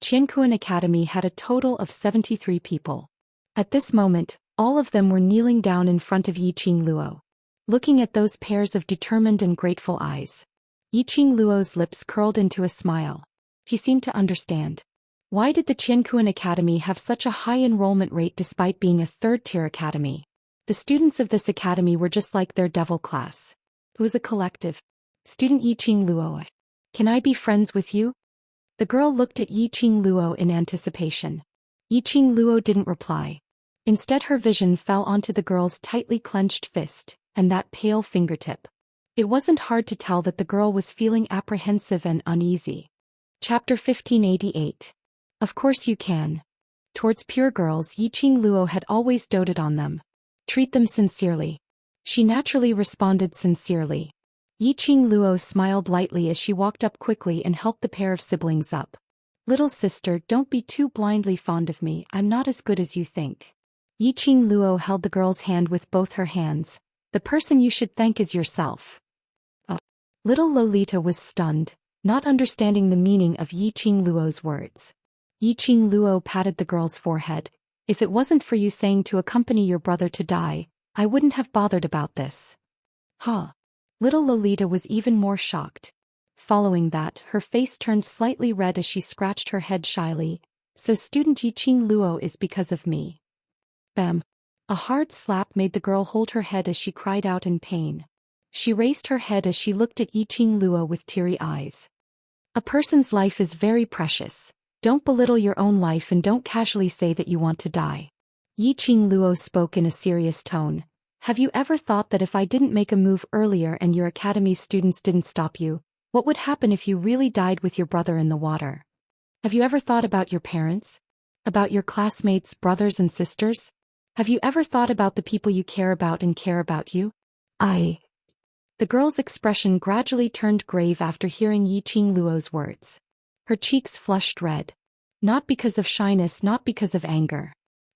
Qianxia Academy had a total of 73 people. At this moment, all of them were kneeling down in front of Yiqing Luo. Looking at those pairs of determined and grateful eyes. Yiqing Luo's lips curled into a smile. He seemed to understand. Why did the Qianxia Academy have such a high enrollment rate despite being a third-tier academy? The students of this academy were just like their devil class. It was a collective. Student Yiqing Luo. Can I be friends with you? The girl looked at Yiqing Luo in anticipation. Yiqing Luo didn't reply. Instead her vision fell onto the girl's tightly clenched fist, and that pale fingertip. It wasn't hard to tell that the girl was feeling apprehensive and uneasy. Chapter 1588. Of course you can. Towards pure girls Yiqing Luo had always doted on them. Treat them sincerely. She naturally responded sincerely. Yiqing Luo smiled lightly as she walked up quickly and helped the pair of siblings up. Little sister, don't be too blindly fond of me, I'm not as good as you think. Yiqing Luo held the girl's hand with both her hands. The person you should thank is yourself. Little Lolita was stunned, not understanding the meaning of Yiqing Luo's words. Yiqing Luo patted the girl's forehead. If it wasn't for you saying to accompany your brother to die, I wouldn't have bothered about this. Huh. Little Lolita was even more shocked. Following that, her face turned slightly red as she scratched her head shyly. So student Yiqing Luo is because of me. Bam. A hard slap made the girl hold her head as she cried out in pain. She raised her head as she looked at Yiqing Luo with teary eyes. A person's life is very precious. Don't belittle your own life and don't casually say that you want to die. Yiqing Luo spoke in a serious tone. Have you ever thought that if I didn't make a move earlier and your academy's students didn't stop you, what would happen if you really died with your brother in the water? Have you ever thought about your parents? About your classmates, brothers and sisters? Have you ever thought about the people you care about and care about you? The girl's expression gradually turned grave after hearing Yiqing Luo's words. Her cheeks flushed red. Not because of shyness, not because of anger.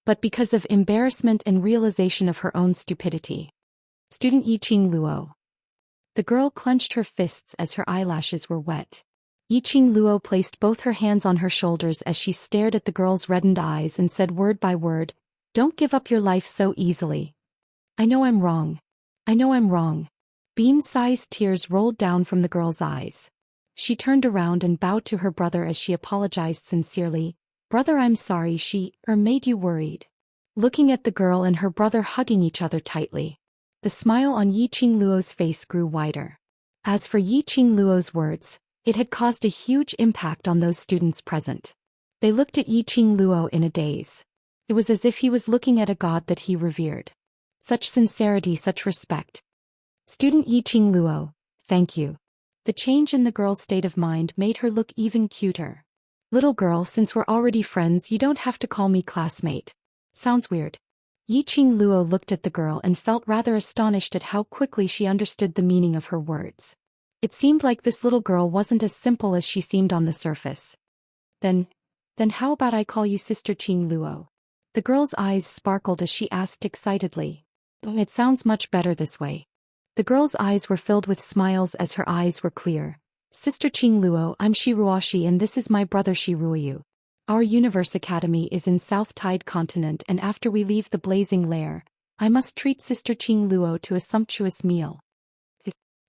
But because of embarrassment and realization of her own stupidity. Student Yiqing Luo. The girl clenched her fists as her eyelashes were wet. Yiqing Luo placed both her hands on her shoulders as she stared at the girl's reddened eyes and said word by word, "Don't give up your life so easily. I know I'm wrong. I know I'm wrong." Bean-sized tears rolled down from the girl's eyes. She turned around and bowed to her brother as she apologized sincerely. "Brother, I'm sorry made you worried." Looking at the girl and her brother hugging each other tightly. The smile on Yiqing Luo's face grew wider. As for Yiqing Luo's words, it had caused a huge impact on those students present. They looked at Yiqing Luo in a daze. It was as if he was looking at a god that he revered. Such sincerity, such respect. Student Yiqing Luo, thank you. The change in the girl's state of mind made her look even cuter. Little girl, since we're already friends, you don't have to call me classmate. Sounds weird. Yiqing Luo looked at the girl and felt rather astonished at how quickly she understood the meaning of her words. It seemed like this little girl wasn't as simple as she seemed on the surface. Then how about I call you Sister Qing Luo? The girl's eyes sparkled as she asked excitedly. It sounds much better this way. The girl's eyes were filled with smiles as her eyes were clear. Sister Qing Luo, I'm Shi Ruoshi and this is my brother Shi Ruoyu. Our Immerse Academy is in South Tide Continent and after we leave the Blazing Lair, I must treat Sister Qing Luo to a sumptuous meal.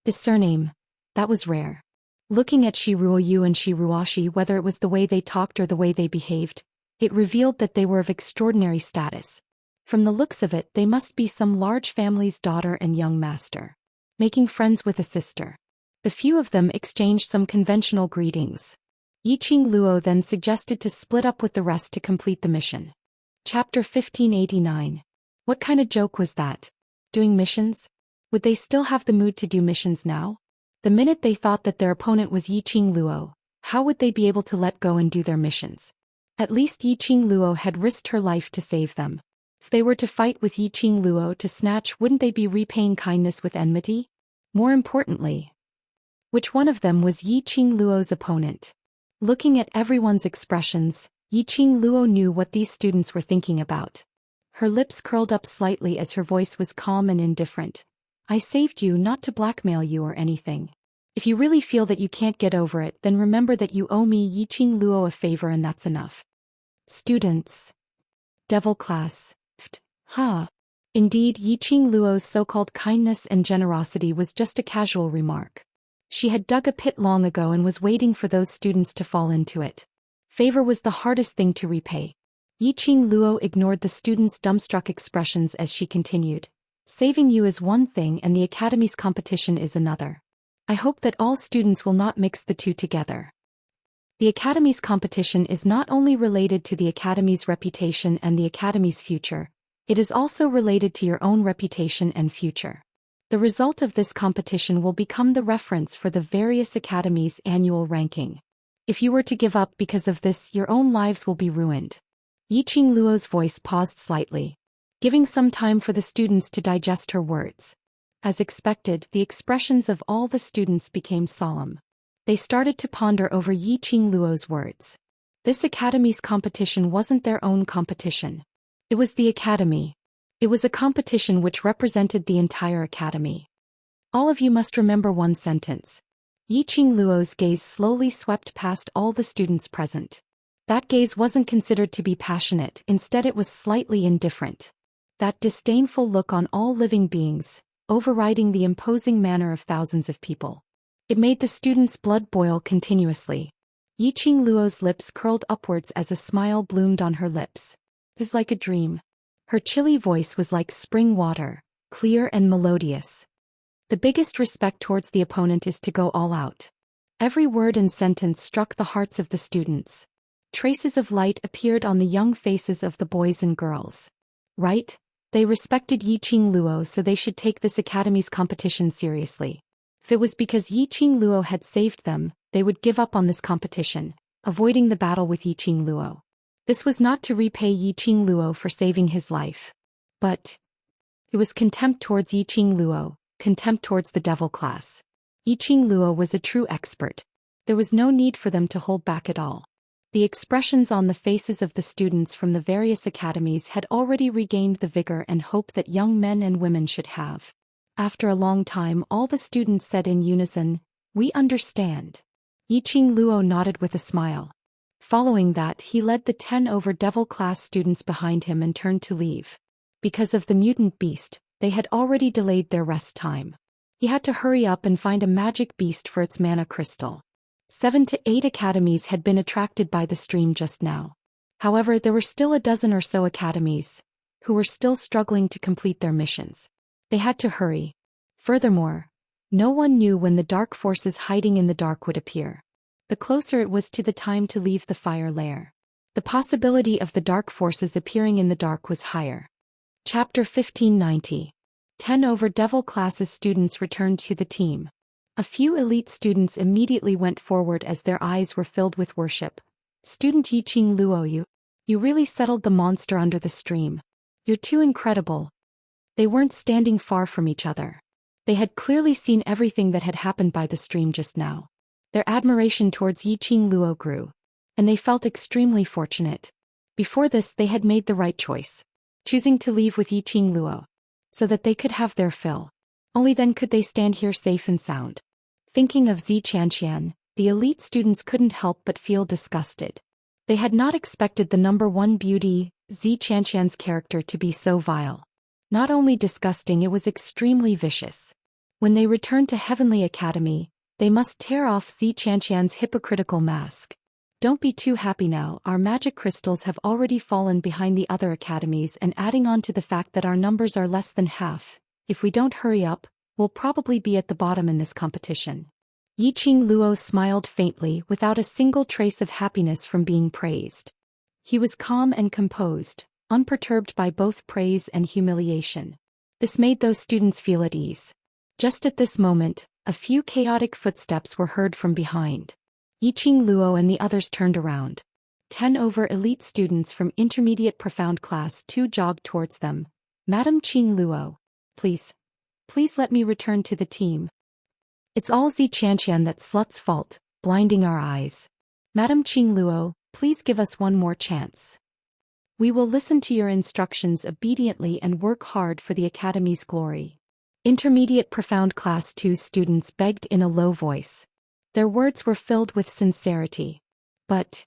This surname, that was rare. Looking at Shi Ruoyu and Shi Ruoshi, whether it was the way they talked or the way they behaved, it revealed that they were of extraordinary status. From the looks of it, they must be some large family's daughter and young master. Making friends with a sister. The few of them exchanged some conventional greetings. Yiqing Luo then suggested to split up with the rest to complete the mission. Chapter 1589. What kind of joke was that? Doing missions? Would they still have the mood to do missions now? The minute they thought that their opponent was Yiqing Luo, how would they be able to let go and do their missions? At least Yiqing Luo had risked her life to save them. If they were to fight with Yiqing Luo to snatch, wouldn't they be repaying kindness with enmity? More importantly, which one of them was Yiqing Luo's opponent? Looking at everyone's expressions, Yiqing Luo knew what these students were thinking about. Her lips curled up slightly as her voice was calm and indifferent. I saved you not to blackmail you or anything. If you really feel that you can't get over it, then remember that you owe me Yiqing Luo a favor and that's enough. Students. Devil class. Ha. Indeed, Yiqing Luo's so-called kindness and generosity was just a casual remark. She had dug a pit long ago and was waiting for those students to fall into it. Favor was the hardest thing to repay. Yiqing Luo ignored the students' dumbstruck expressions as she continued. Saving you is one thing and the Academy's competition is another. I hope that all students will not mix the two together. The Academy's competition is not only related to the Academy's reputation and the Academy's future, it is also related to your own reputation and future. The result of this competition will become the reference for the various academies' annual ranking. If you were to give up because of this, your own lives will be ruined. Yiqing Luo's voice paused slightly, giving some time for the students to digest her words. As expected, the expressions of all the students became solemn. They started to ponder over Yiqing Luo's words. This academy's competition wasn't their own competition. It was the academy. It was a competition which represented the entire academy. All of you must remember one sentence. Yiqing Luo's gaze slowly swept past all the students present. That gaze wasn't considered to be passionate, instead it was slightly indifferent. That disdainful look on all living beings, overriding the imposing manner of thousands of people. It made the students' blood boil continuously. Yiqing Luo's lips curled upwards as a smile bloomed on her lips. It was like a dream. Her chilly voice was like spring water, clear and melodious. The biggest respect towards the opponent is to go all out. Every word and sentence struck the hearts of the students. Traces of light appeared on the young faces of the boys and girls. Right? They respected Yiqing Luo, so they should take this academy's competition seriously. If it was because Yiqing Luo had saved them, they would give up on this competition, avoiding the battle with Yiqing Luo. This was not to repay Yiqing Luo for saving his life. But it was contempt towards Yiqing Luo, contempt towards the devil class. Yiqing Luo was a true expert. There was no need for them to hold back at all. The expressions on the faces of the students from the various academies had already regained the vigor and hope that young men and women should have. After a long time, all the students said in unison, "We understand." Yiqing Luo nodded with a smile. Following that, he led the 10 over devil class students behind him and turned to leave. Because of the mutant beast, they had already delayed their rest time. He had to hurry up and find a magic beast for its mana crystal. 7 to 8 academies had been attracted by the stream just now. However, there were still a dozen or so academies who were still struggling to complete their missions. They had to hurry. Furthermore, no one knew when the dark forces hiding in the dark would appear. The closer it was to the time to leave the fire lair, the possibility of the dark forces appearing in the dark was higher. Chapter 1590. 10 over devil classes students returned to the team. A few elite students immediately went forward as their eyes were filled with worship. Student Yiqing Luo, you really settled the monster under the stream. You're too incredible. They weren't standing far from each other. They had clearly seen everything that had happened by the stream just now. Their admiration towards Yiqing Luo grew, and they felt extremely fortunate. Before this, they had made the right choice, choosing to leave with Yiqing Luo, so that they could have their fill. Only then could they stand here safe and sound. Thinking of Xianxia, the elite students couldn't help but feel disgusted. They had not expected the number one beauty, Xianxia's character, to be so vile. Not only disgusting, it was extremely vicious. When they returned to Heavenly Academy, they must tear off Xianxia's hypocritical mask. Don't be too happy now, our magic crystals have already fallen behind the other academies, and adding on to the fact that our numbers are less than half, if we don't hurry up, we'll probably be at the bottom in this competition. Yiqing Luo smiled faintly without a single trace of happiness from being praised. He was calm and composed, unperturbed by both praise and humiliation. This made those students feel at ease. Just at this moment, a few chaotic footsteps were heard from behind. Yiqing Luo and the others turned around. 10 over elite students from Intermediate Profound Class 2 jogged towards them. Madam Qing Luo. Please let me return to the team. It's all Xianxia that slut's fault, blinding our eyes. Madam Qing Luo, please give us one more chance. We will listen to your instructions obediently and work hard for the Academy's glory. Intermediate Profound Class 2 students begged in a low voice. Their words were filled with sincerity. But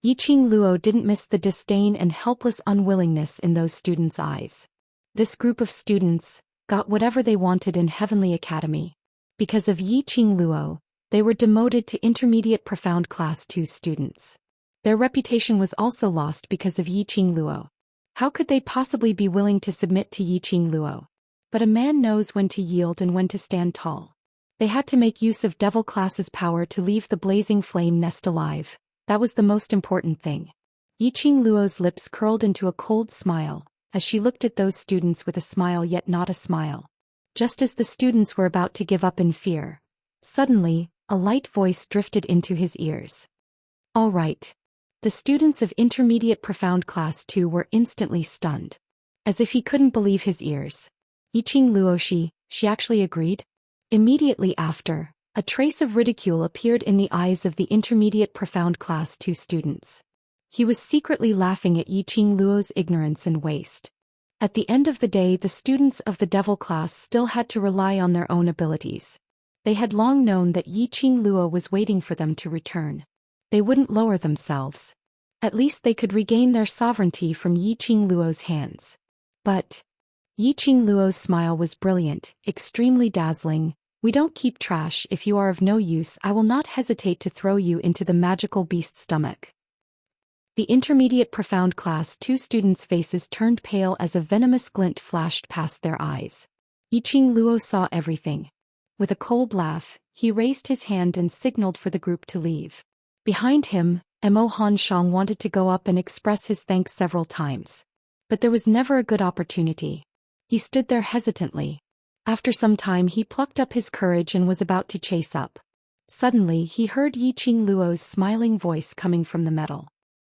Yiqing Luo didn't miss the disdain and helpless unwillingness in those students' eyes. This group of students got whatever they wanted in Heavenly Academy. Because of Yiqing Luo, they were demoted to Intermediate Profound Class 2 students. Their reputation was also lost because of Yiqing Luo. How could they possibly be willing to submit to Yiqing Luo? But a man knows when to yield and when to stand tall. They had to make use of Devil Class's power to leave the blazing flame nest alive. That was the most important thing. Yiqing Luo's lips curled into a cold smile, as she looked at those students with a smile yet not a smile. Just as the students were about to give up in fear, suddenly, a light voice drifted into his ears. All right. The students of Intermediate Profound Class 2 were instantly stunned. As if he couldn't believe his ears. Yiqing Luo, she actually agreed? Immediately after, a trace of ridicule appeared in the eyes of the Intermediate Profound Class 2 students. He was secretly laughing at Yiqing Luo's ignorance and waste. At the end of the day, the students of the Devil Class still had to rely on their own abilities. They had long known that Yiqing Luo was waiting for them to return. They wouldn't lower themselves. At least they could regain their sovereignty from Yiqing Luo's hands. But Yiqing Luo's smile was brilliant, extremely dazzling. We don't keep trash. If you are of no use, I will not hesitate to throw you into the magical beast's stomach. The Intermediate Profound Class 2 students' faces turned pale as a venomous glint flashed past their eyes. Yiqing Luo saw everything. With a cold laugh, he raised his hand and signaled for the group to leave. Behind him, Mo Hanshang wanted to go up and express his thanks several times. But there was never a good opportunity. He stood there hesitantly. After some time he plucked up his courage and was about to chase up. Suddenly he heard Yiqing Luo's smiling voice coming from the metal.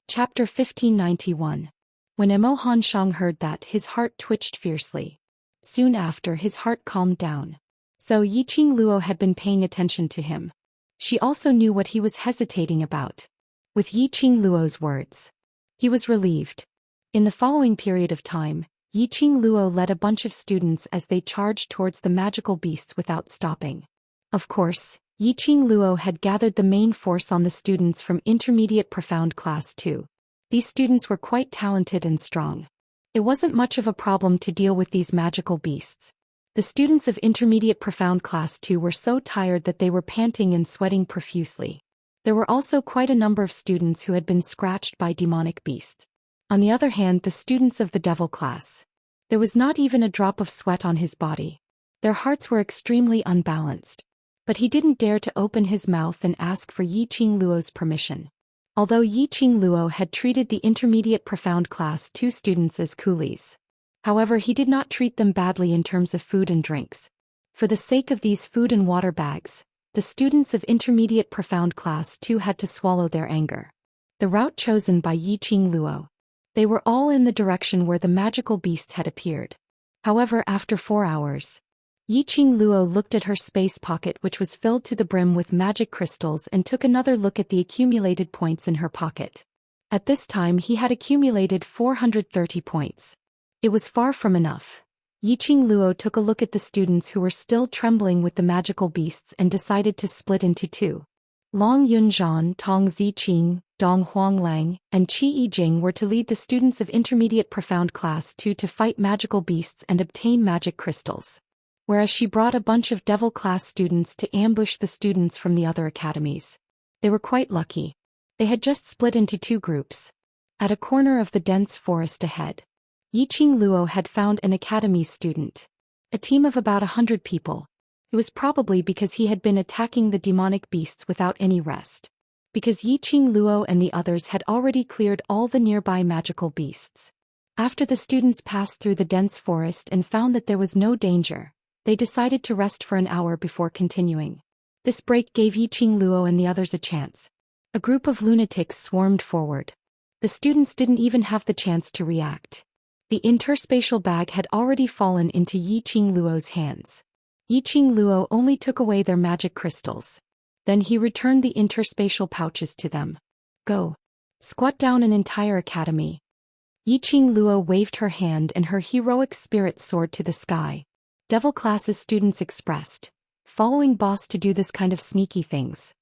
Chapter 1591. When Mo Hanshang heard that, his heart twitched fiercely. Soon after, his heart calmed down. So Yiqing Luo had been paying attention to him. She also knew what he was hesitating about. With Yiqing Luo's words, he was relieved. In the following period of time, Yiqing Luo led a bunch of students as they charged towards the magical beasts without stopping. Of course, Yiqing Luo had gathered the main force on the students from Intermediate Profound Class 2. These students were quite talented and strong. It wasn't much of a problem to deal with these magical beasts. The students of Intermediate Profound Class 2 were so tired that they were panting and sweating profusely. There were also quite a number of students who had been scratched by demonic beasts. On the other hand, the students of the Devil Class. There was not even a drop of sweat on his body. Their hearts were extremely unbalanced. But he didn't dare to open his mouth and ask for Yiqing Luo's permission. Although Yiqing Luo had treated the Intermediate Profound Class 2 students as coolies. However, he did not treat them badly in terms of food and drinks. For the sake of these food and water bags, the students of Intermediate Profound Class 2 had to swallow their anger. The route chosen by Yiqing Luo. They were all in the direction where the magical beast had appeared. However, after 4 hours, Yiqing Luo looked at her space pocket, which was filled to the brim with magic crystals, and took another look at the accumulated points in her pocket. At this time he had accumulated 430 points. It was far from enough. Yiqing Luo took a look at the students who were still trembling with the magical beasts and decided to split into two. Long Yunzhan, Tong Ziqing, Dong Huanglang, and Qi Yijing were to lead the students of Intermediate Profound Class 2 to fight magical beasts and obtain magic crystals. Whereas she brought a bunch of Devil Class students to ambush the students from the other academies. They were quite lucky. They had just split into two groups. At a corner of the dense forest ahead, Yiqing Luo had found an academy student. A team of about 100 people. It was probably because he had been attacking the demonic beasts without any rest. Because Yiqing Luo and the others had already cleared all the nearby magical beasts. After the students passed through the dense forest and found that there was no danger, they decided to rest for an hour before continuing. This break gave Yiqing Luo and the others a chance. A group of lunatics swarmed forward. The students didn't even have the chance to react. The interspatial bag had already fallen into Yiqing Luo's hands. Yiqing Luo only took away their magic crystals. Then he returned the interspatial pouches to them. Go. Squat down an entire academy. Yiqing Luo waved her hand and her heroic spirit soared to the sky. Devil classes students expressed, following boss to do this kind of sneaky things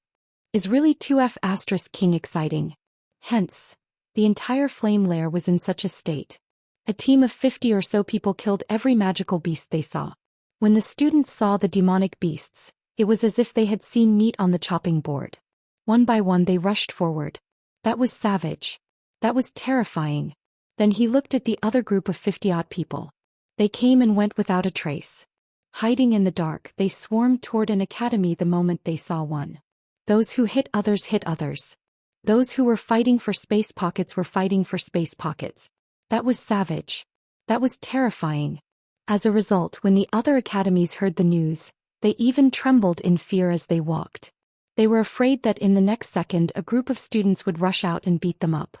is really 2F** king exciting. Hence, the entire flame lair was in such a state. A team of 50 or so people killed every magical beast they saw. When the students saw the demonic beasts, it was as if they had seen meat on the chopping board. One by one they rushed forward. That was savage. That was terrifying. Then he looked at the other group of 50-odd people. They came and went without a trace. Hiding in the dark, they swarmed toward an academy the moment they saw one. Those who hit others hit others. Those who were fighting for space pockets were fighting for space pockets. That was savage. That was terrifying. As a result, when the other academies heard the news, they even trembled in fear as they walked. They were afraid that in the next second a group of students would rush out and beat them up.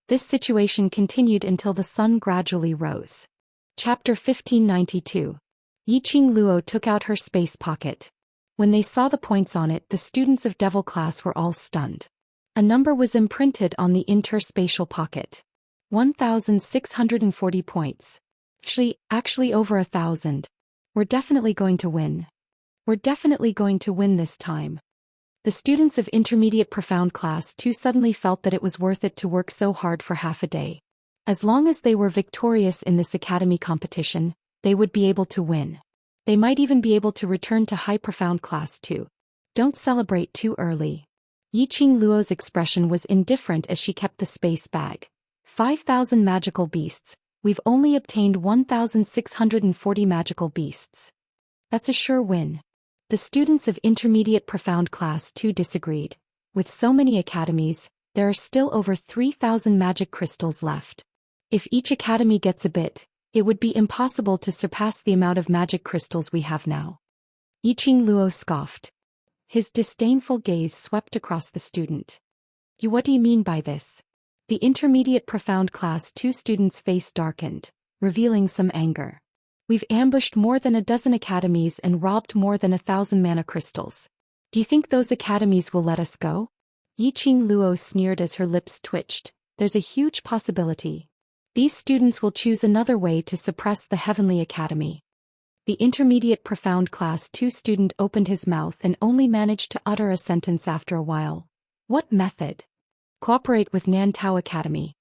This situation continued until the sun gradually rose. Chapter 1592. Yiqing Luo took out her space pocket. When they saw the points on it, the students of Devil class were all stunned. A number was imprinted on the interspatial pocket. 1,640 points. Actually over 1,000. We're definitely going to win. We're definitely going to win this time. The students of Intermediate Profound Class 2 suddenly felt that it was worth it to work so hard for half a day. As long as they were victorious in this academy competition, they would be able to win. They might even be able to return to High Profound Class 2. Don't celebrate too early. Yiqing Luo's expression was indifferent as she kept the space bag. 5,000 magical beasts. We've only obtained 1,640 magical beasts. That's a sure win. The students of Intermediate Profound Class 2 disagreed. With so many academies, there are still over 3,000 magic crystals left. If each academy gets a bit, it would be impossible to surpass the amount of magic crystals we have now. Yiqing Luo scoffed. His disdainful gaze swept across the student. What do you mean by this? The Intermediate Profound Class 2 student's face darkened, revealing some anger. We've ambushed more than a dozen academies and robbed more than 1,000 mana crystals. Do you think those academies will let us go? Yiqing Luo sneered as her lips twitched. There's a huge possibility. These students will choose another way to suppress the Heavenly Academy. The Intermediate Profound Class 2 student opened his mouth and only managed to utter a sentence after a while. What method? Cooperate with Nantao Academy.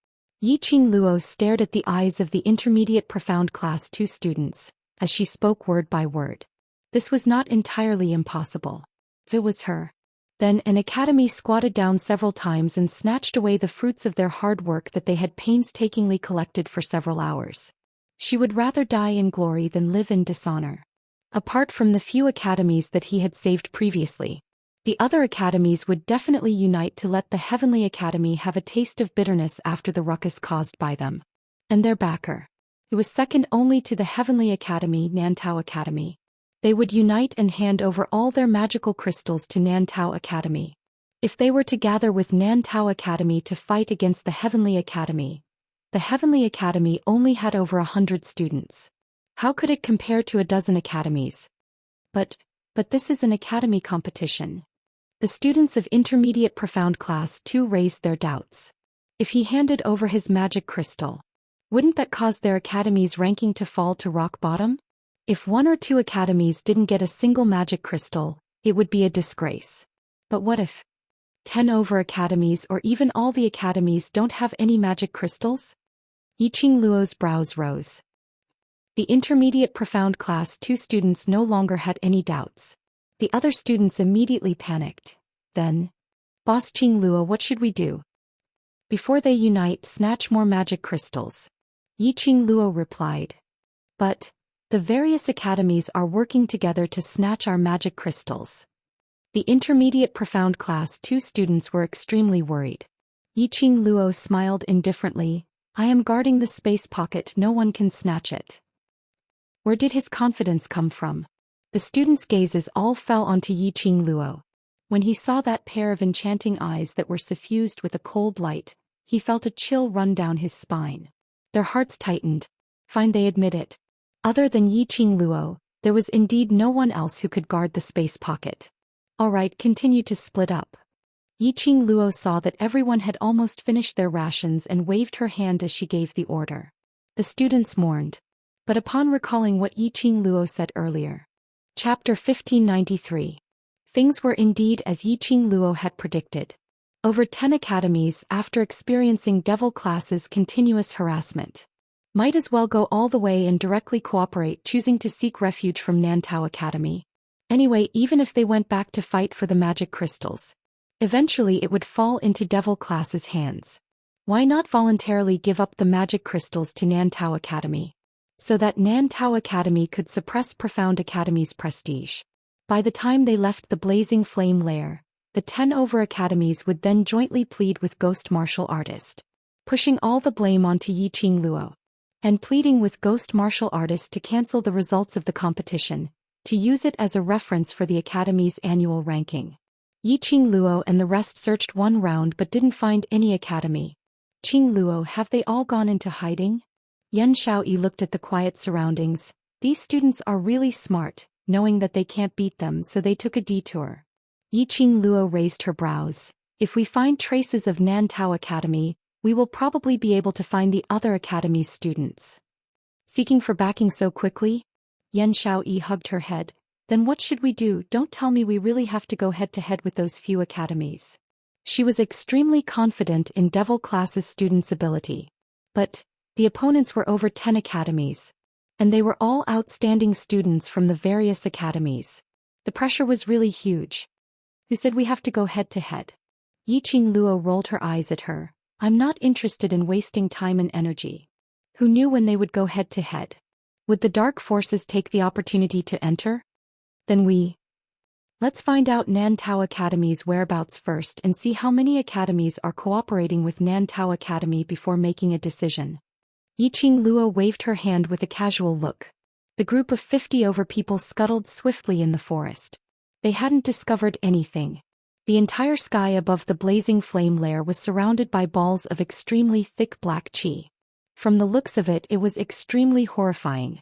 Yiqing Luo stared at the eyes of the Intermediate Profound Class 2 students, as she spoke word by word. This was not entirely impossible. If it was her. Then an academy squatted down several times and snatched away the fruits of their hard work that they had painstakingly collected for several hours. She would rather die in glory than live in dishonor. Apart from the few academies that he had saved previously, the other academies would definitely unite to let the Heavenly Academy have a taste of bitterness after the ruckus caused by them. And their backer. It was second only to the Heavenly Academy, Nantao Academy. They would unite and hand over all their magical crystals to Nantao Academy. If they were to gather with Nantao Academy to fight against the Heavenly Academy, the Heavenly Academy only had over 100 students. How could it compare to a dozen academies? But this is an academy competition. The students of Intermediate Profound Class 2 raised their doubts. If he handed over his magic crystal, wouldn't that cause their academy's ranking to fall to rock bottom? If one or two academies didn't get a single magic crystal, it would be a disgrace. But what if 10 over academies or even all the academies don't have any magic crystals? Yiqing Luo's brows rose. The Intermediate Profound Class 2 students no longer had any doubts. The other students immediately panicked. Then, Boss Qing Luo, what should we do? Before they unite, snatch more magic crystals. Yiqing Luo replied. But the various academies are working together to snatch our magic crystals. The Intermediate Profound Class 2 students were extremely worried. Yiqing Luo smiled indifferently. I am guarding the space pocket, no one can snatch it. Where did his confidence come from? The students' gazes all fell onto Yiqing Luo. When he saw that pair of enchanting eyes that were suffused with a cold light, he felt a chill run down his spine. Their hearts tightened. Fine, they admit it. Other than Yiqing Luo, there was indeed no one else who could guard the space pocket. All right, continue to split up. Yiqing Luo saw that everyone had almost finished their rations and waved her hand as she gave the order. The students mourned. But upon recalling what Yiqing Luo said earlier. Chapter 1593. Things were indeed as Yiqing Luo had predicted. Over 10 academies, after experiencing devil classes' continuous harassment, might as well go all the way and directly cooperate, choosing to seek refuge from Nantao Academy. Anyway, even if they went back to fight for the magic crystals, eventually it would fall into devil classes' hands. Why not voluntarily give up the magic crystals to Nantao Academy, so that Nantao Academy could suppress Profound Academy's prestige? By the time they left the blazing flame lair, the 10 over academies would then jointly plead with Ghost Martial Artist, pushing all the blame onto Yiqing Luo, and pleading with Ghost Martial Artist to cancel the results of the competition, to use it as a reference for the academy's annual ranking. Yiqing Luo and the rest searched one round but didn't find any academy. Qing Luo, have they all gone into hiding? Yan Shaoyi looked at the quiet surroundings. These students are really smart, knowing that they can't beat them, so they took a detour. Yiqing Luo raised her brows. If we find traces of Nantao Academy, we will probably be able to find the other academy's students. Seeking for backing so quickly? Yan Shaoyi hugged her head. Then what should we do? Don't tell me we really have to go head-to-head with those few academies. She was extremely confident in Devil Class's students' ability. But the opponents were over 10 academies, and they were all outstanding students from the various academies. The pressure was really huge. Who said we have to go head-to-head? Yiqing Luo rolled her eyes at her. I'm not interested in wasting time and energy. Who knew when they would go head-to-head? Would the dark forces take the opportunity to enter? Then let's find out Nantao Academy's whereabouts first and see how many academies are cooperating with Nantao Academy before making a decision. Yiqing Luo waved her hand with a casual look. The group of 50 over people scuttled swiftly in the forest. They hadn't discovered anything. The entire sky above the blazing flame lair was surrounded by balls of extremely thick black qi. From the looks of it, it was extremely horrifying.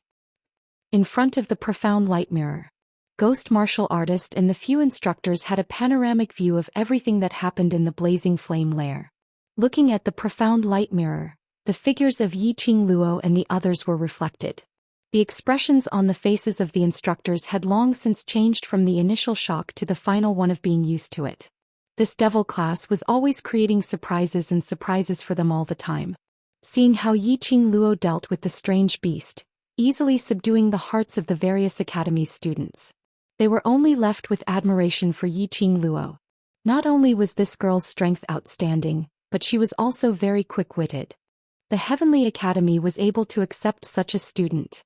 In front of the profound light mirror, Ghost Martial Artist and the few instructors had a panoramic view of everything that happened in the blazing flame lair. Looking at the profound light mirror, the figures of Yiqing Luo and the others were reflected. The expressions on the faces of the instructors had long since changed from the initial shock to the final one of being used to it. This devil class was always creating surprises and surprises for them all the time. Seeing how Yiqing Luo dealt with the strange beast, easily subduing the hearts of the various academy's students, they were only left with admiration for Yiqing Luo. Not only was this girl's strength outstanding, but she was also very quick-witted. The Heavenly Academy was able to accept such a student.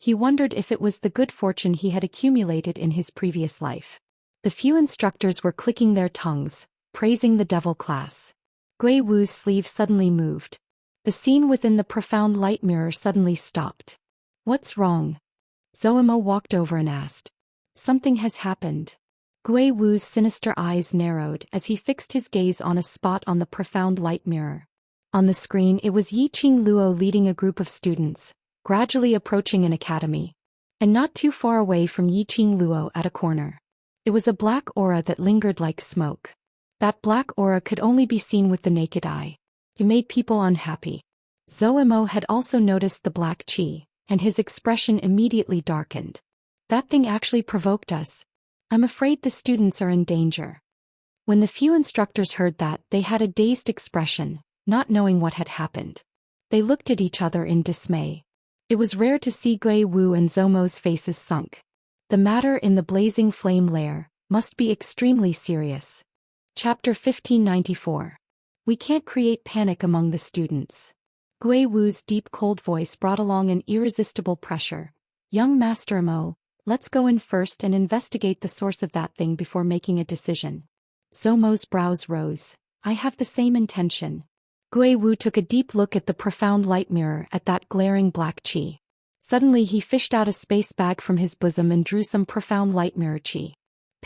He wondered if it was the good fortune he had accumulated in his previous life. The few instructors were clicking their tongues, praising the devil class. Gui Wu's sleeve suddenly moved. The scene within the profound light mirror suddenly stopped. What's wrong? Zhou walked over and asked. Something has happened. Gui Wu's sinister eyes narrowed as he fixed his gaze on a spot on the profound light mirror. On the screen, it was Yiqing Luo leading a group of students, gradually approaching an academy. And not too far away from Yiqing Luo at a corner. It was a black aura that lingered like smoke. That black aura could only be seen with the naked eye. It made people unhappy. Zhou had also noticed the black qi, and his expression immediately darkened. That thing actually provoked us. I'm afraid the students are in danger. When the few instructors heard that, they had a dazed expression, not knowing what had happened. They looked at each other in dismay. It was rare to see Gui Wu and Zhou's faces sunk. The matter in the blazing flame lair must be extremely serious. Chapter 1594. We can't create panic among the students. Gui Wu's deep cold voice brought along an irresistible pressure. Young Master Mo, let's go in first and investigate the source of that thing before making a decision. Zhou's brows rose. I have the same intention. Gui Wu took a deep look at the profound light mirror at that glaring black qi. Suddenly he fished out a space bag from his bosom and drew some profound light mirror qi.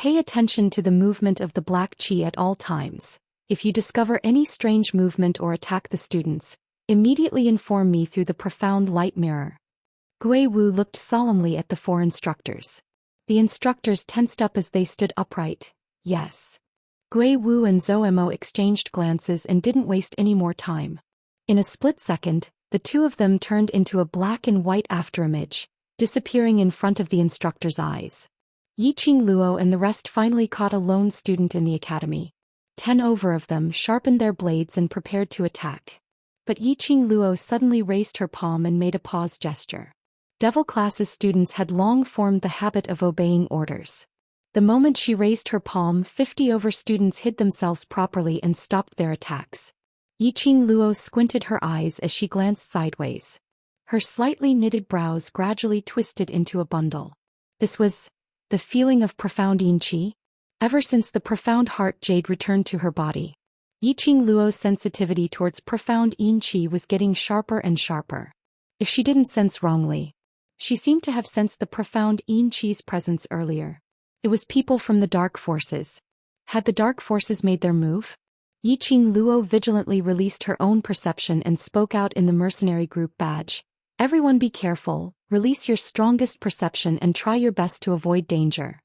Pay attention to the movement of the black qi at all times. If you discover any strange movement or attack the students, immediately inform me through the profound light mirror. Gui Wu looked solemnly at the four instructors. The instructors tensed up as they stood upright. Yes. Gui Wu and Zhou Mo exchanged glances and didn't waste any more time. In a split second, the two of them turned into a black and white afterimage, disappearing in front of the instructor's eyes. Yiqing Luo and the rest finally caught a lone student in the academy. 10 over of them sharpened their blades and prepared to attack. But Yiqing Luo suddenly raised her palm and made a pause gesture. Devil class's students had long formed the habit of obeying orders. The moment she raised her palm, 50 over students hid themselves properly and stopped their attacks. Yiqing Luo squinted her eyes as she glanced sideways. Her slightly knitted brows gradually twisted into a bundle. This was the feeling of profound yin qi? Ever since the profound heart jade returned to her body, Yiqing Luo's sensitivity towards profound yin qi was getting sharper and sharper. If she didn't sense wrongly, she seemed to have sensed the profound yin qi's presence earlier. It was people from the dark forces. Had the dark forces made their move? Yiqing Luo vigilantly released her own perception and spoke out in the mercenary group badge. Everyone be careful, release your strongest perception and try your best to avoid danger.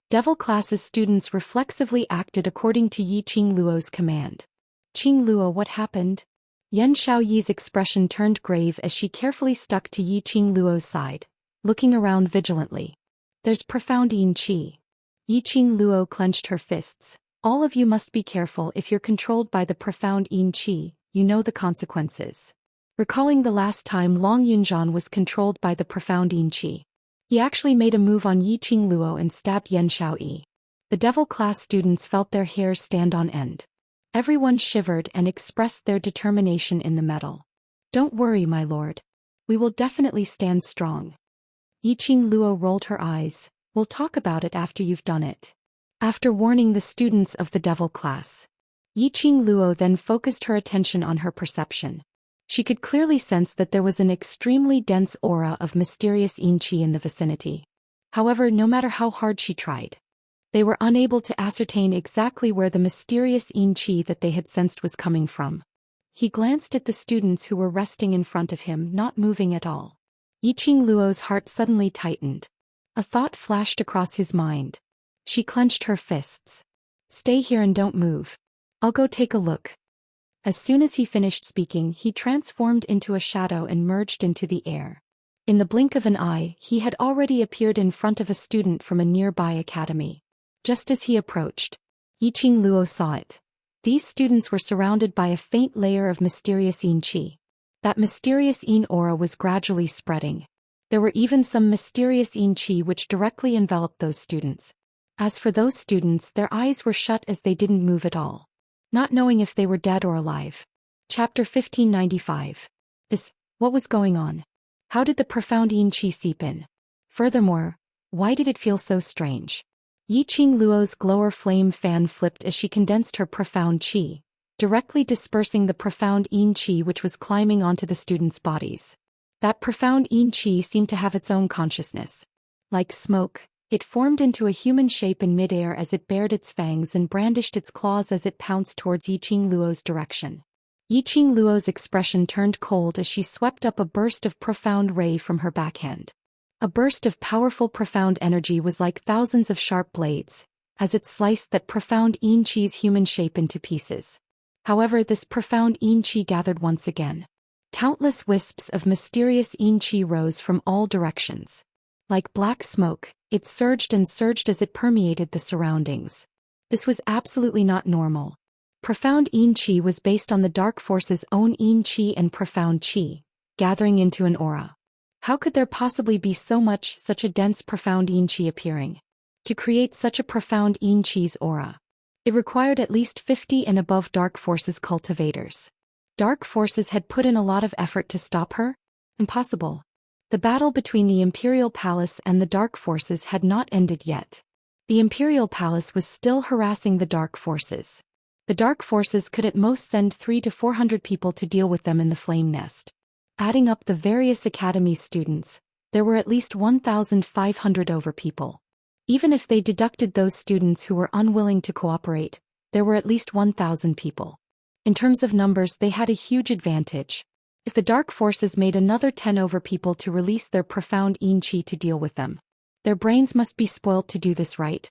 Devil class's students reflexively acted according to Yiqing Luo's command. Qing Luo, what happened? Yan Xiaoyi's expression turned grave as she carefully stuck to Yiqing Luo's side, looking around vigilantly. There's profound yin qi. Yiqing Luo clenched her fists. All of you must be careful. If you're controlled by the profound yin qi, you know the consequences. Recalling the last time Long Yunzhan was controlled by the profound yin qi, he actually made a move on Yiqing Luo and stabbed Yan Xiaoyi. The devil class students felt their hairs stand on end. Everyone shivered and expressed their determination in the metal. Don't worry, my lord. We will definitely stand strong. Yiqing Luo rolled her eyes. We'll talk about it after you've done it. After warning the students of the devil class, Yiqing Luo then focused her attention on her perception. She could clearly sense that there was an extremely dense aura of mysterious yin qi in the vicinity. However, no matter how hard she tried, they were unable to ascertain exactly where the mysterious yin qi that they had sensed was coming from. He glanced at the students who were resting in front of him, not moving at all. Yiqing Luo's heart suddenly tightened. A thought flashed across his mind. She clenched her fists. Stay here and don't move. I'll go take a look. As soon as he finished speaking, he transformed into a shadow and merged into the air. In the blink of an eye, he had already appeared in front of a student from a nearby academy. Just as he approached, Yiqing Luo saw it. These students were surrounded by a faint layer of mysterious yin qi. That mysterious yin aura was gradually spreading. There were even some mysterious yin qi which directly enveloped those students. As for those students, their eyes were shut as they didn't move at all, not knowing if they were dead or alive. Chapter 1595. What was going on? How did the profound yin qi seep in? Furthermore, why did it feel so strange? Yiqing Luo's glower flame fan flipped as she condensed her profound qi, directly dispersing the profound yin qi which was climbing onto the students' bodies. That profound yin qi seemed to have its own consciousness. Like smoke, it formed into a human shape in midair as it bared its fangs and brandished its claws as it pounced towards Yiqing Luo's direction. Yiqing Luo's expression turned cold as she swept up a burst of profound ray from her backhand. A burst of powerful profound energy was like thousands of sharp blades, as it sliced that profound yin qi's human shape into pieces. However, this profound yin qi gathered once again. Countless wisps of mysterious yin qi rose from all directions. Like black smoke, it surged and surged as it permeated the surroundings. This was absolutely not normal. Profound yin qi was based on the dark force's own yin qi and profound qi, gathering into an aura. How could there possibly be such a dense profound yin qi appearing? To create such a profound yin qi's aura, it required at least 50 and above dark forces cultivators. Dark forces had put in a lot of effort to stop her? Impossible. The battle between the Imperial Palace and the Dark Forces had not ended yet. The Imperial Palace was still harassing the Dark Forces. The Dark Forces could at most send 300 to 400 people to deal with them in the Flame Nest. Adding up the various academy students, there were at least 1,500 over people. Even if they deducted those students who were unwilling to cooperate, there were at least 1,000 people. In terms of numbers, they had a huge advantage. If the dark forces made another 10 over people to release their profound yin qi to deal with them, their brains must be spoilt to do this right.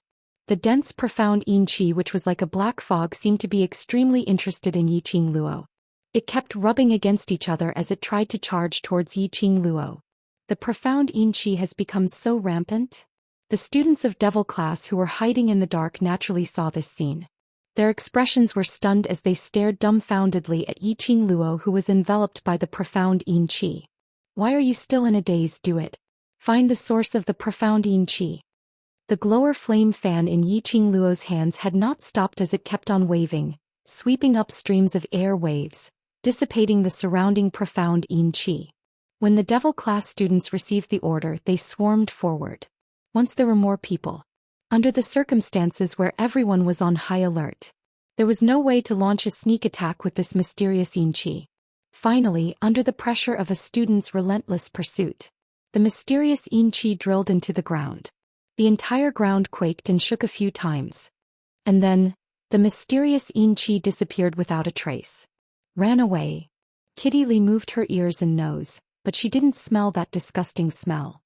The dense profound yin qi, which was like a black fog, seemed to be extremely interested in Yiqing Luo. It kept rubbing against each other as it tried to charge towards Yiqing Luo. The profound yin qi has become so rampant. The students of Devil class who were hiding in the dark naturally saw this scene. Their expressions were stunned as they stared dumbfoundedly at Yiqing Luo, who was enveloped by the profound yin qi. Why are you still in a daze? Do it. Find the source of the profound yin qi. The glower flame fan in Yiqing Luo's hands had not stopped as it kept on waving, sweeping up streams of air waves, dissipating the surrounding profound yin qi. When the Devil class students received the order, they swarmed forward. Once there were more people. Under the circumstances where everyone was on high alert, there was no way to launch a sneak attack with this mysterious yin qi. Finally, under the pressure of a student's relentless pursuit, the mysterious yin qi drilled into the ground. The entire ground quaked and shook a few times. And then, the mysterious yin qi disappeared without a trace. Ran away. Kitty Lee moved her ears and nose, but she didn't smell that disgusting smell.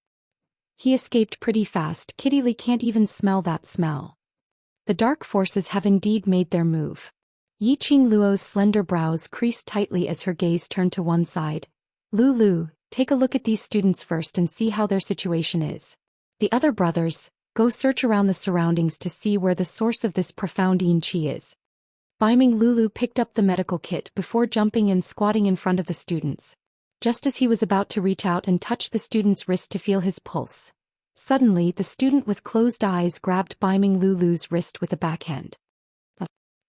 He escaped pretty fast. Kitty Lee can't even smell that smell. The dark forces have indeed made their move. Yiqing Luo's slender brows creased tightly as her gaze turned to one side. Lu, take a look at these students first and see how their situation is. The other brothers, go search around the surroundings to see where the source of this profound yin qi is. Biming Lulu picked up the medical kit before jumping and squatting in front of the students. Just as he was about to reach out and touch the student's wrist to feel his pulse, suddenly the student with closed eyes grabbed Biming Lulu's wrist with a backhand.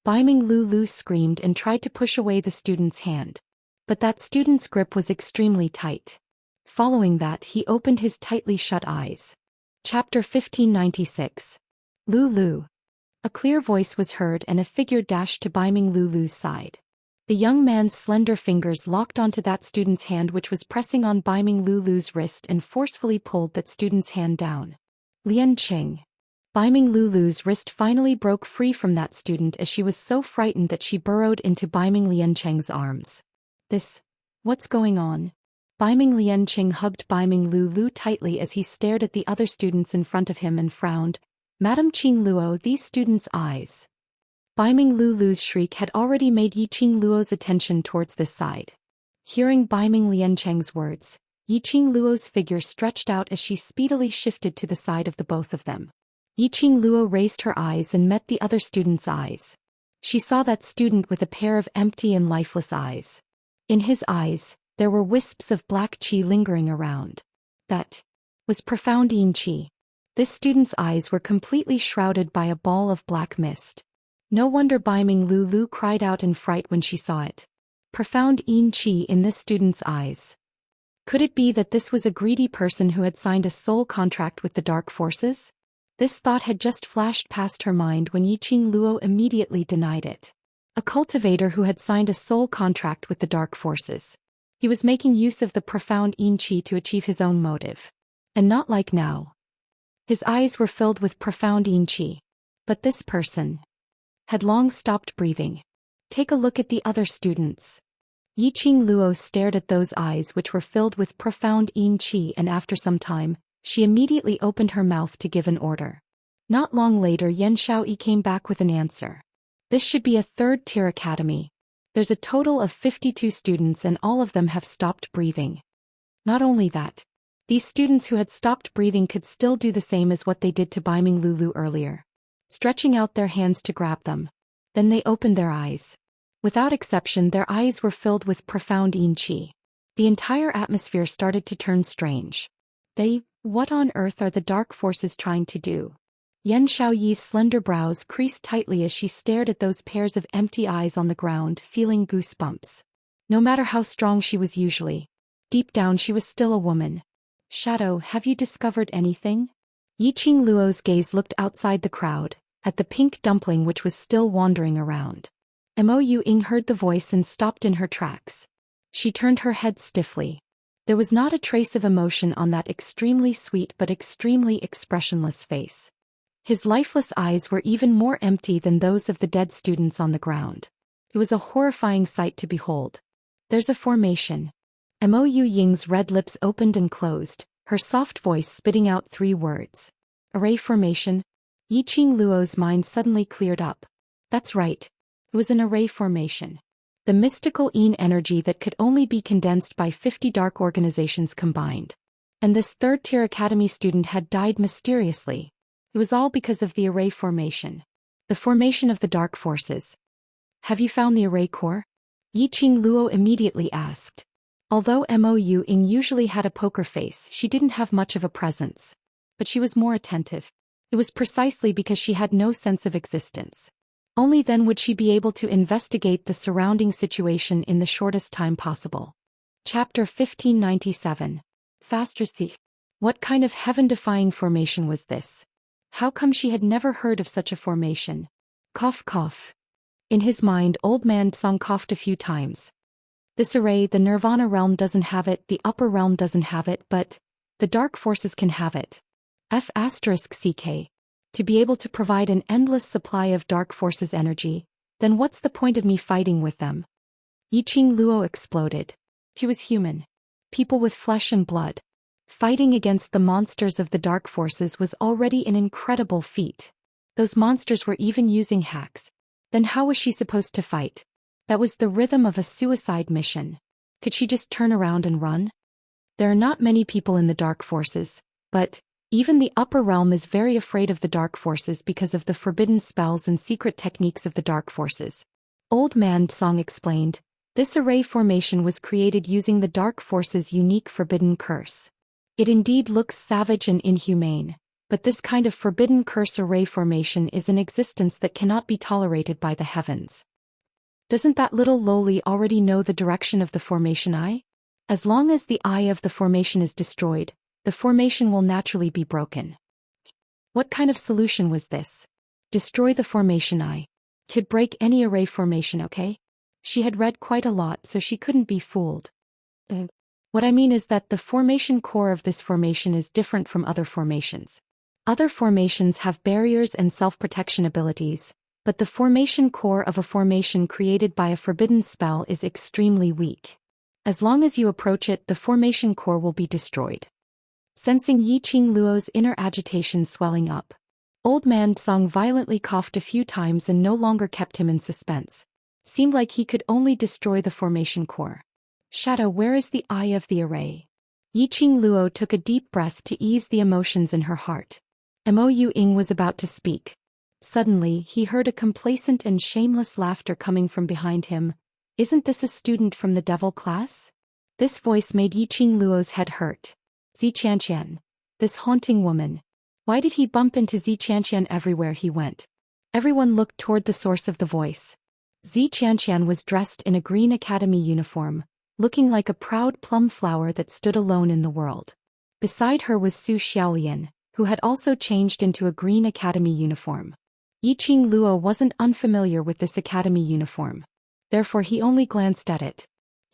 Biming Lulu screamed and tried to push away the student's hand. But that student's grip was extremely tight. Following that, he opened his tightly shut eyes. Chapter 1596. Lulu. A clear voice was heard and a figure dashed to Biming Lulu's side. The young man's slender fingers locked onto that student's hand, which was pressing on Biming Lulu's wrist, and forcefully pulled that student's hand down. Lian Qing. Biming Lulu's wrist finally broke free from that student as she was so frightened that she burrowed into Biming Liancheng's arms. What's going on? Biming Liancheng hugged Biming Lulu tightly as he stared at the other students in front of him and frowned. Madam Qing Luo, these students' eyes. Biming Lulu's shriek had already made Yiqing Luo's attention towards this side. Hearing Biming Liancheng's words, Yiqing Luo's figure stretched out as she speedily shifted to the side of the both of them. Yiqing Luo raised her eyes and met the other student's eyes. She saw that student with a pair of empty and lifeless eyes. In his eyes, there were wisps of black qi lingering around. That was profound yin qi. This student's eyes were completely shrouded by a ball of black mist. No wonder Biming Lulu cried out in fright when she saw it. Profound yin qi in this student's eyes. Could it be that this was a greedy person who had signed a soul contract with the dark forces? This thought had just flashed past her mind when Yiqing Luo immediately denied it. A cultivator who had signed a soul contract with the dark forces. He was making use of the profound yin qi to achieve his own motive. And not like now. His eyes were filled with profound yin qi. But this person had long stopped breathing. Take a look at the other students. Yiqing Luo stared at those eyes which were filled with profound yin qi, and after some time, she immediately opened her mouth to give an order. Not long later, Yan Shaoyi came back with an answer. This should be a third-tier academy. There's a total of 52 students and all of them have stopped breathing. Not only that, these students who had stopped breathing could still do the same as what they did to Biming Lulu earlier. Stretching out their hands to grab them. Then they opened their eyes. Without exception, their eyes were filled with profound yin qi. The entire atmosphere started to turn strange. What on earth are the dark forces trying to do? Yan Shaoyi's slender brows creased tightly as she stared at those pairs of empty eyes on the ground, feeling goosebumps. No matter how strong she was usually, deep down she was still a woman. Shadow, have you discovered anything? Yiqing Luo's gaze looked outside the crowd, at the pink dumpling which was still wandering around. Mo Ying heard the voice and stopped in her tracks. She turned her head stiffly. There was not a trace of emotion on that extremely sweet but extremely expressionless face. His lifeless eyes were even more empty than those of the dead students on the ground. It was a horrifying sight to behold. There's a formation. Mo Ying's red lips opened and closed, her soft voice spitting out 3 words. Array formation? Yiqing Luo's mind suddenly cleared up. That's right. It was an array formation. The mystical Yin energy that could only be condensed by 50 dark organizations combined. And this 3rd-tier academy student had died mysteriously. It was all because of the array formation. The formation of the dark forces. Have you found the array core? Yiqing Luo immediately asked. Although Mo Ying usually had a poker face, she didn't have much of a presence. But she was more attentive. It was precisely because she had no sense of existence. Only then would she be able to investigate the surrounding situation in the shortest time possible. Chapter 1597. Faster Thief. What kind of heaven-defying formation was this? How come she had never heard of such a formation? Cough cough. In his mind, Old Man Song coughed a few times. This array, the Nirvana realm doesn't have it, the upper realm doesn't have it, but the dark forces can have it. F***CK. To be able to provide an endless supply of dark forces energy, then what's the point of me fighting with them? Yiqing Luo exploded. She was human. People with flesh and blood. Fighting against the monsters of the dark forces was already an incredible feat. Those monsters were even using hacks. Then how was she supposed to fight? That was the rhythm of a suicide mission. Could she just turn around and run? There are not many people in the dark forces, but even the upper realm is very afraid of the dark forces because of the forbidden spells and secret techniques of the dark forces. Old Man Song explained, this array formation was created using the dark forces' unique forbidden curse. It indeed looks savage and inhumane, but this kind of forbidden curse array formation is an existence that cannot be tolerated by the heavens. Doesn't that little lowly already know the direction of the formation eye? As long as the eye of the formation is destroyed, the formation will naturally be broken. What kind of solution was this? Destroy the formation eye. Could break any array formation, okay? She had read quite a lot, so she couldn't be fooled. What I mean is that the formation core of this formation is different from other formations. Other formations have barriers and self-protection abilities, but the formation core of a formation created by a forbidden spell is extremely weak. As long as you approach it, the formation core will be destroyed. Sensing Yiqing Luo's inner agitation swelling up, Old Man Song violently coughed a few times and no longer kept him in suspense. Seemed like he could only destroy the formation core. Shadow, where is the eye of the array? Yiqing Luo took a deep breath to ease the emotions in her heart. Mo Ying was about to speak. Suddenly, he heard a complacent and shameless laughter coming from behind him. Isn't this a student from the devil class? This voice made Yiqing Luo's head hurt. Xianxia, this haunting woman. Why did he bump into Xianxia everywhere he went? Everyone looked toward the source of the voice. Xianxia was dressed in a green academy uniform, looking like a proud plum flower that stood alone in the world. Beside her was Zhou Xian, who had also changed into a green academy uniform. Yiqing Luo wasn't unfamiliar with this academy uniform. Therefore he only glanced at it.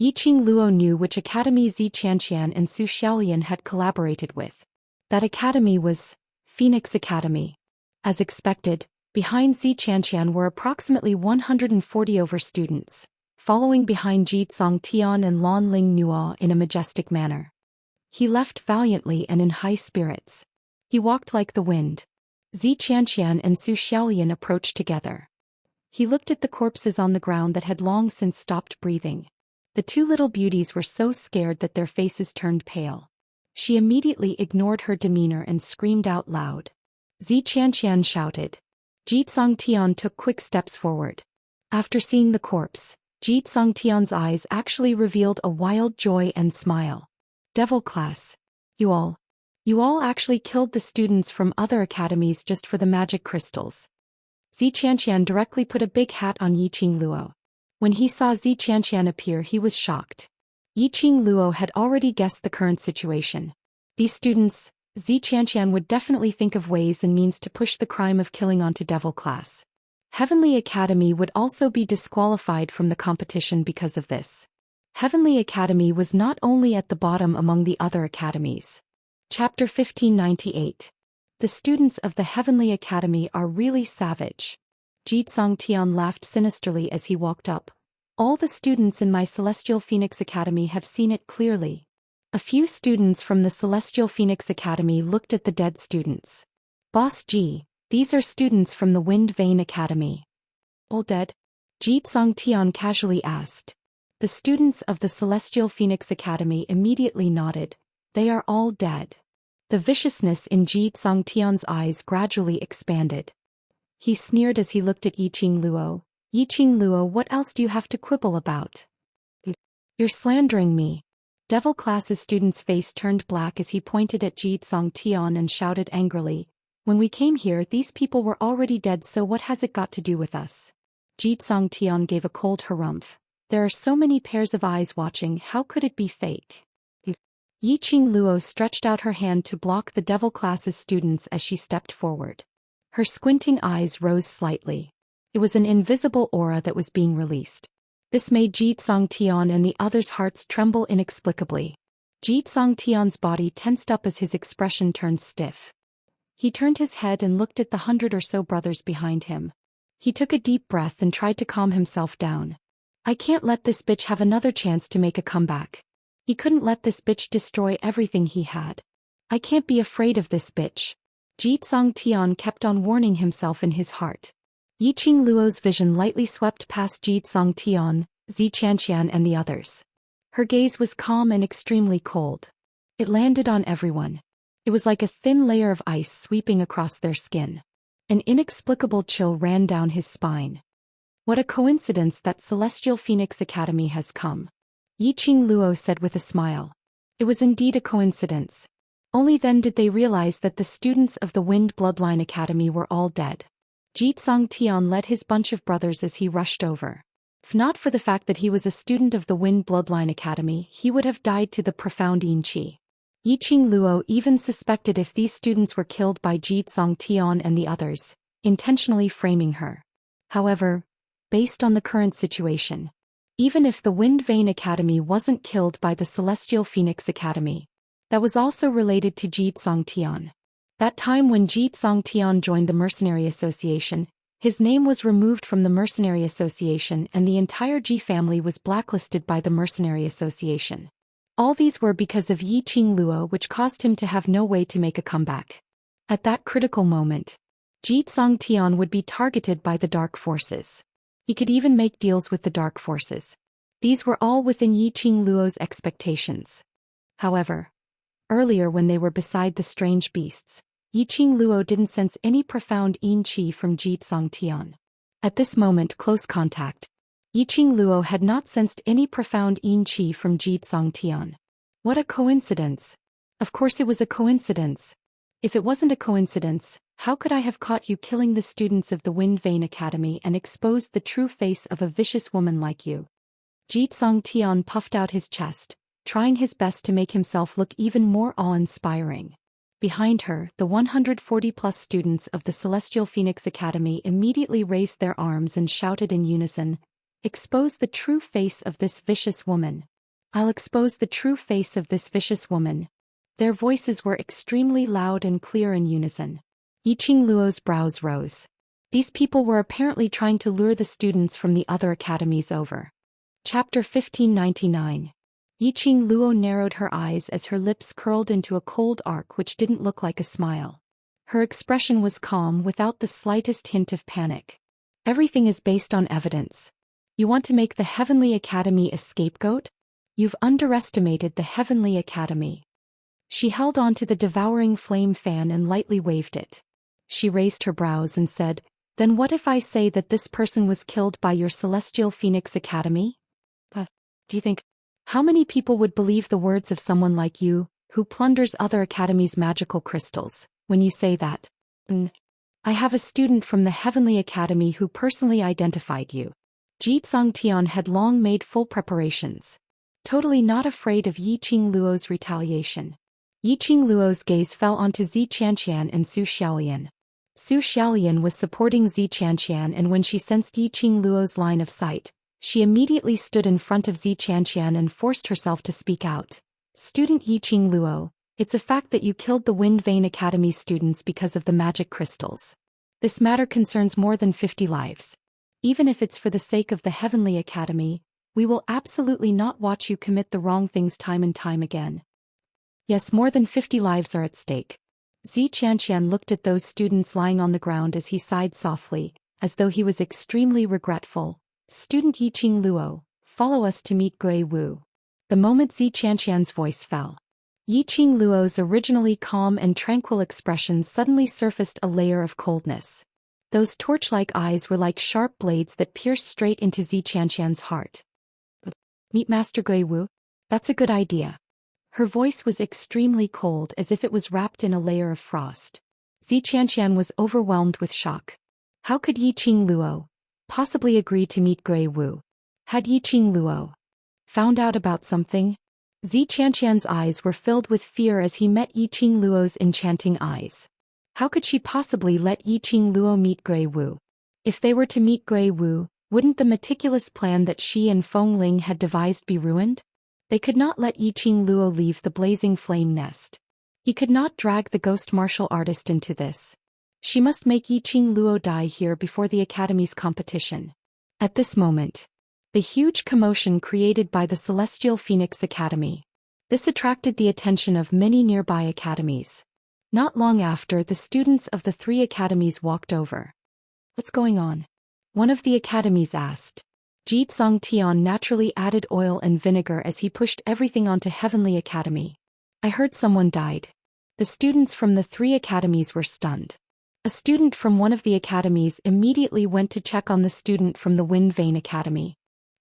Yiqing Luo knew which academy Xianxia and Zhou Xian had collaborated with. That academy was Phoenix Academy. As expected, behind Xianxia were approximately 140 over students, following behind Zhong Tian and Lan Ling Nuo in a majestic manner. He left valiantly and in high spirits. He walked like the wind. Xianxia and Zhou Xian approached together. He looked at the corpses on the ground that had long since stopped breathing. The 2 little beauties were so scared that their faces turned pale. She immediately ignored her demeanor and screamed out loud. Xianxia shouted. Zhong Tian took quick steps forward. After seeing the corpse, Zhong Tian's eyes actually revealed a wild joy and smile. Devil class. You all actually killed the students from other academies just for the magic crystals. Xianxia directly put a big hat on Yiqing Luo. When he saw Xianxia appear, he was shocked. Yiqing Luo had already guessed the current situation. These students, Xianxia would definitely think of ways and means to push the crime of killing onto devil class. Heavenly Academy would also be disqualified from the competition because of this. Heavenly Academy was not only at the bottom among the other academies. Chapter 1598. The students of the Heavenly Academy are really savage. Xianxia laughed sinisterly as he walked up. All the students in my Celestial Phoenix Academy have seen it clearly. A few students from the Celestial Phoenix Academy looked at the dead students. Boss G, these are students from the Wind Vane Academy. All dead? Xianxia casually asked. The students of the Celestial Phoenix Academy immediately nodded. They are all dead. The viciousness in Xianxia's eyes gradually expanded. He sneered as he looked at Yiqing Luo. Yiqing Luo, what else do you have to quibble about? You're slandering me. Devil Class's student's face turned black as he pointed at Xianxia and shouted angrily. When we came here, these people were already dead, so what has it got to do with us? Xianxia gave a cold harumph. There are so many pairs of eyes watching, how could it be fake? Yiqing Luo stretched out her hand to block the Devil Class's students as she stepped forward. Her squinting eyes rose slightly. It was an invisible aura that was being released. This made Xianxia and the others' hearts tremble inexplicably. Xianxia's body tensed up as his expression turned stiff. He turned his head and looked at the 100 or so brothers behind him. He took a deep breath and tried to calm himself down. I can't let this bitch have another chance to make a comeback. He couldn't let this bitch destroy everything he had. I can't be afraid of this bitch. Xianxia kept on warning himself in his heart. Yiqing Luo's vision lightly swept past Xianxia, Xianxia and the others. Her gaze was calm and extremely cold. It landed on everyone. It was like a thin layer of ice sweeping across their skin. An inexplicable chill ran down his spine. What a coincidence that Celestial Phoenix Academy has come. Yiqing Luo said with a smile. It was indeed a coincidence. Only then did they realize that the students of the Wind Bloodline Academy were all dead. Xianxia led his bunch of brothers as he rushed over. If not for the fact that he was a student of the Wind Bloodline Academy, he would have died to the profound yin qi. Yiqing Luo even suspected if these students were killed by Xianxia and the others, intentionally framing her. However, based on the current situation, even if the Wind Vane Academy wasn't killed by the Celestial Phoenix Academy, that was also related to Xianxia. That time when Xianxia joined the Mercenary Association, his name was removed from the Mercenary Association and the entire Ji family was blacklisted by the Mercenary Association. All these were because of Yiqing Luo, which caused him to have no way to make a comeback. At that critical moment, Xianxia would be targeted by the dark forces. He could even make deals with the dark forces. These were all within Yiqing Luo's expectations. However, earlier when they were beside the strange beasts, Yiqing Luo didn't sense any profound yin qi from Xianxia. At this moment, close contact, Yiqing Luo had not sensed any profound yin qi from Xianxia. What a coincidence! Of course it was a coincidence. If it wasn't a coincidence, how could I have caught you killing the students of the Wind Vane Academy and exposed the true face of a vicious woman like you? Xianxia puffed out his chest, trying his best to make himself look even more awe-inspiring. Behind her, the 140-plus students of the Celestial Phoenix Academy immediately raised their arms and shouted in unison, "Expose the true face of this vicious woman. I'll expose the true face of this vicious woman." Their voices were extremely loud and clear in unison. Yiqing Luo's brows rose. These people were apparently trying to lure the students from the other academies over. Chapter 1599. Yiqing Luo narrowed her eyes as her lips curled into a cold arc which didn't look like a smile. Her expression was calm without the slightest hint of panic. Everything is based on evidence. You want to make the Heavenly Academy a scapegoat? You've underestimated the Heavenly Academy. She held on to the devouring flame fan and lightly waved it. She raised her brows and said, "Then what if I say that this person was killed by your Celestial Phoenix Academy? Do you think... How many people would believe the words of someone like you, who plunders other academies' magical crystals, when you say that? I have a student from the Heavenly Academy who personally identified you." Xianxia had long made full preparations. Totally not afraid of Yiqing Luo's retaliation. Yiqing Luo's gaze fell onto Xianxia and Zhou Xian. Zhou Xian was supporting Xianxia, and when she sensed Yiqing Luo's line of sight, she immediately stood in front of Xianxia and forced herself to speak out. "Student Yiqing Luo, It's a fact that you killed the Wind Vane Academy students because of the magic crystals. This matter concerns more than 50 lives. Even if it's for the sake of the Heavenly Academy, we will absolutely not watch you commit the wrong things time and time again. Yes, more than 50 lives are at stake. Xianxia looked at those students lying on the ground as he sighed softly, as though he was extremely regretful. Student Yiqing Luo, follow us to meet Gui Wu. The moment Xianxia's voice fell, Yiqing Luo's originally calm and tranquil expression suddenly surfaced a layer of coldness. Those torch-like eyes were like sharp blades that pierced straight into Xianxia's heart. Meet Master Gui Wu? That's a good idea. Her voice was extremely cold, as if it was wrapped in a layer of frost. Xianxia was overwhelmed with shock. How could Yiqing Luo possibly agree to meet Gui Wu? Had Yiqing Luo found out about something? Xianxia's eyes were filled with fear as he met Yiqing Luo's enchanting eyes. How could she possibly let Yiqing Luo meet Gui Wu? If they were to meet Gui Wu, wouldn't the meticulous plan that she and Feng Ling had devised be ruined? They could not let Yiqing Luo leave the blazing flame nest. He could not drag the ghost martial artist into this. She must make Yiqing Luo die here before the Academy's competition. At this moment, the huge commotion created by the Celestial Phoenix Academy. This attracted the attention of many nearby academies. Not long after, the students of the 3 academies walked over. What's going on? One of the academies asked. Xianxia naturally added oil and vinegar as he pushed everything onto Heavenly Academy. I heard someone died. The students from the 3 academies were stunned. A student from one of the academies immediately went to check on the student from the Wind Vane Academy.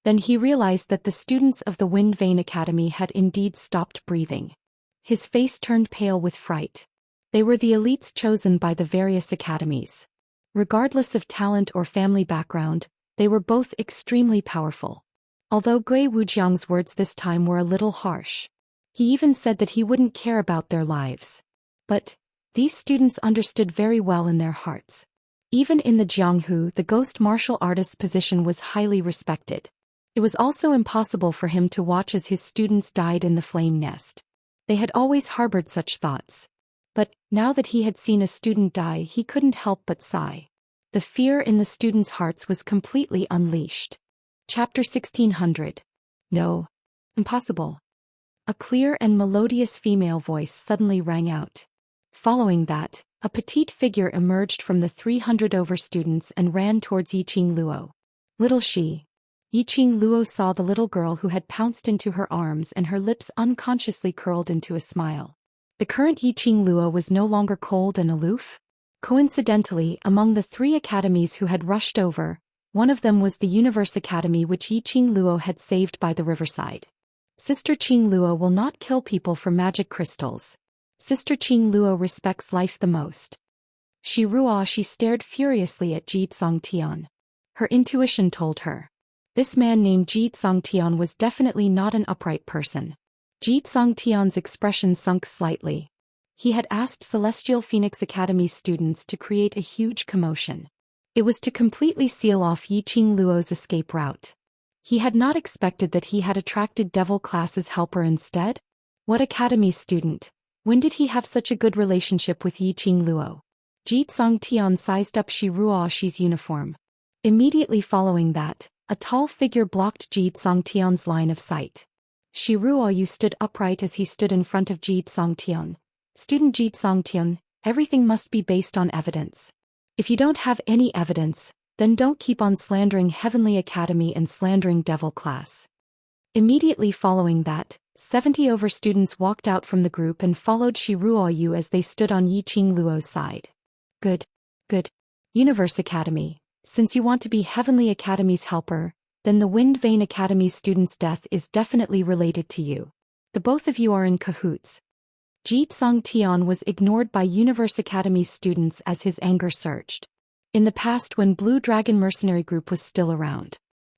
Then he realized that the students of the Wind Vane Academy had indeed stopped breathing. His face turned pale with fright. They were the elites chosen by the various academies. Regardless of talent or family background, they were both extremely powerful. Although Gui Wujiang's words this time were a little harsh. He even said that he wouldn't care about their lives. But these students understood very well in their hearts. Even in the Jianghu, the ghost martial artist's position was highly respected. It was also impossible for him to watch as his students died in the flame nest. They had always harbored such thoughts. But now that he had seen a student die, he couldn't help but sigh. The fear in the students' hearts was completely unleashed. Chapter 1600. No. Impossible. A clear and melodious female voice suddenly rang out. Following that, a petite figure emerged from the 300 over students and ran towards Yiqing Luo. Little she. Yiqing Luo saw the little girl who had pounced into her arms, and her lips unconsciously curled into a smile. The current Yiqing Luo was no longer cold and aloof. Coincidentally, among the 3 academies who had rushed over, one of them was the Universe Academy, which Yiqing Luo had saved by the riverside. Sister Qing Luo will not kill people for magic crystals. Sister Qing Luo respects life the most. She stared furiously at Xianxia. Her intuition told her. This man named Xianxia was definitely not an upright person. Xianxia's expression sunk slightly. He had asked Celestial Phoenix Academy students to create a huge commotion. It was to completely seal off Yiqing Luo's escape route. He had not expected that he had attracted Devil Class's helper instead. What academy student? When did he have such a good relationship with Yiqing Luo? Xianxia sized up Shi's uniform. Immediately following that, a tall figure blocked Xianxia's line of sight. Yu stood upright as he stood in front of Xianxia. Student Xianxia, everything must be based on evidence. If you don't have any evidence, then don't keep on slandering Heavenly Academy and slandering Devil Class. Immediately following that, 70 over students walked out from the group and followed Yu as they stood on Yiqing Luo's side. Good. Universe Academy, since you want to be Heavenly Academy's helper, then the Wind Vane Academy student's death is definitely related to you. The both of you are in cahoots. Xianxia was ignored by Universe Academy's students as his anger surged. In the past, when Blue Dragon Mercenary Group was still around,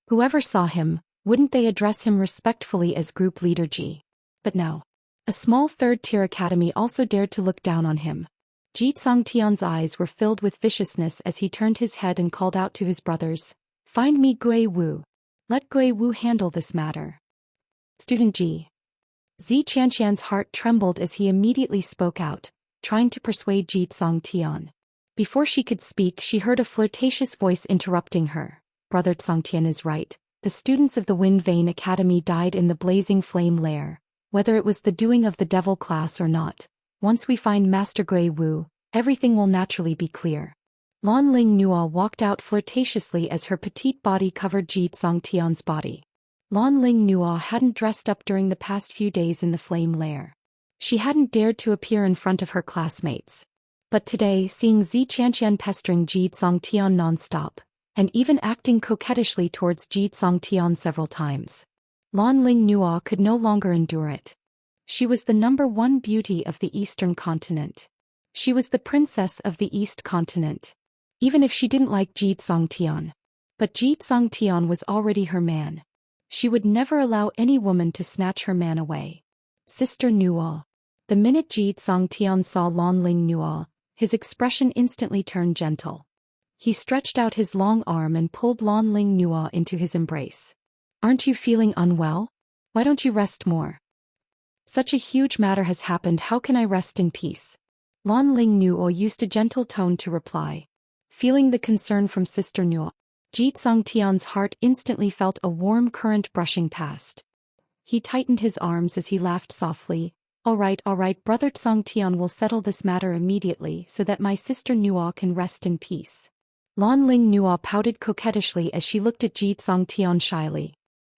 whoever saw him, wouldn't they address him respectfully as group leader G? But now, a small third-tier academy also dared to look down on him. Xianxia's eyes were filled with viciousness as he turned his head and called out to his brothers, "Find me Gui Wu. Let Gui Wu handle this matter." Student G. Xianxian's heart trembled as he immediately spoke out, trying to persuade Xianxia. Before she could speak, she heard a flirtatious voice interrupting her. Brother Xianxian is right. The students of the Wind Vein Academy died in the blazing flame lair. Whether it was the doing of the devil class or not, once we find Master Gui Wu, everything will naturally be clear. Lan Ling Nuo walked out flirtatiously as her petite body covered Xianxian's body. Lan Ling Nuo hadn't dressed up during the past few days in the flame lair. She hadn't dared to appear in front of her classmates. But today, seeing Xianxian pestering Xianxian non-stop, and even acting coquettishly towards Xianxian several times, Lan Ling Nuo could no longer endure it. She was the #1 beauty of the Eastern continent. She was the princess of the East continent. Even if she didn't like Xianxian. But Xianxian was already her man. She would never allow any woman to snatch her man away. Sister Nuo. The minute Xianxian saw Lan Ling Nuo, his expression instantly turned gentle. He stretched out his long arm and pulled Lan Ling Nuo into his embrace. Aren't you feeling unwell? Why don't you rest more? Such a huge matter has happened, how can I rest in peace? Lan Ling Nuo used a gentle tone to reply. Feeling the concern from Sister Nuo, Xianxian's heart instantly felt a warm current brushing past. He tightened his arms as he laughed softly. All right, Brother Xianxian will settle this matter immediately so that my sister Nuo can rest in peace. Lan Ling Nuo pouted coquettishly as she looked at Xianxian shyly.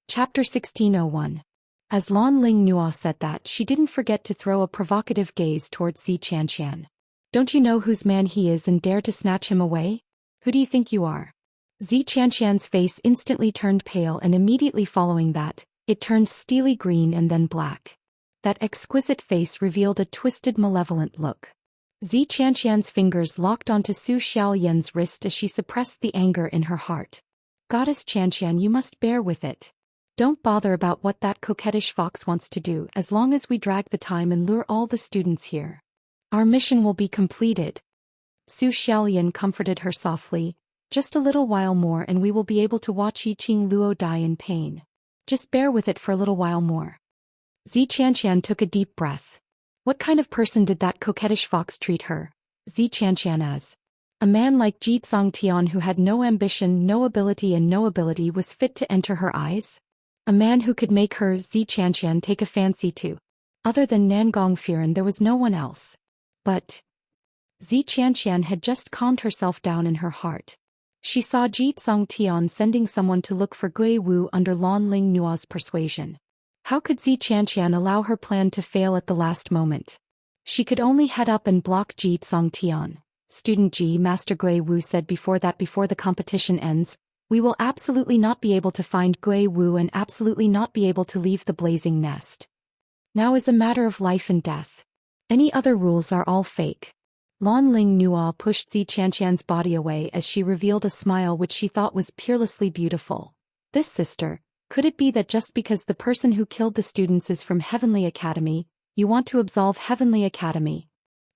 Chapter 1601. As Lan Ling Nuo said that, she didn't forget to throw a provocative gaze towards Xianxian. Don't you know whose man he is and dare to snatch him away? Who do you think you are? Xianxian's face instantly turned pale, and immediately following that, it turned steely green and then black. That exquisite face revealed a twisted, malevolent look. Xianxian's fingers locked onto Zhou Xian's wrist as she suppressed the anger in her heart. Goddess Xianxian, you must bear with it. Don't bother about what that coquettish fox wants to do, as long as we drag the time and lure all the students here. Our mission will be completed. Zhou Xian comforted her softly. Just a little while more and we will be able to watch Yiqing Luo die in pain. Just bear with it for a little while more. Xianxian took a deep breath. What kind of person did that coquettish fox treat her? Xianxian as. A man like Xianxian who had no ambition, no ability and no ability was fit to enter her eyes? A man who could make her, Xianxian, take a fancy to. Other than Nangong Firen there was no one else. But Xianxian had just calmed herself down in her heart. She saw Xianxian sending someone to look for Gui Wu under Lan Ling Nuo's persuasion. How could Xianxian allow her plan to fail at the last moment? She could only head up and block Xianxian. Student G. Master Gui Wu said before the competition ends, we will absolutely not be able to find Gui Wu and absolutely not be able to leave the blazing nest. Now is a matter of life and death. Any other rules are all fake. Lan Ling Nuo pushed Xianxian's body away as she revealed a smile which she thought was peerlessly beautiful. This sister, could it be that just because the person who killed the students is from Heavenly Academy, you want to absolve Heavenly Academy?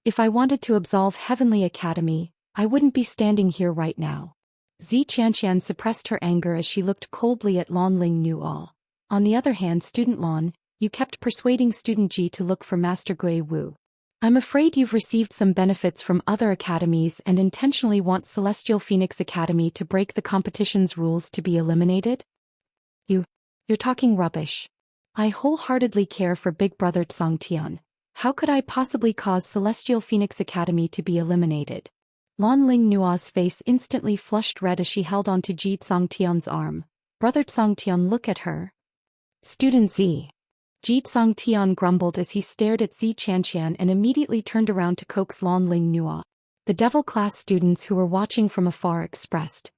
If I wanted to absolve Heavenly Academy, I wouldn't be standing here right now. Xianxian suppressed her anger as she looked coldly at Lan Ling Nuo. On the other hand, Student Lan, you kept persuading Student G to look for Master Gui Wu. I'm afraid you've received some benefits from other academies and intentionally want Celestial Phoenix Academy to break the competition's rules to be eliminated? You're talking rubbish. I wholeheartedly care for Big Brother Xianxian. How could I possibly cause Celestial Phoenix Academy to be eliminated? Lan Ling Nuo's face instantly flushed red as she held onto Xianxian's arm. Brother Xianxian, look at her. Student Z. Xianxian grumbled as he stared at Xianxian and immediately turned around to coax Lan Ling Nuo. The devil class students who were watching from afar expressed,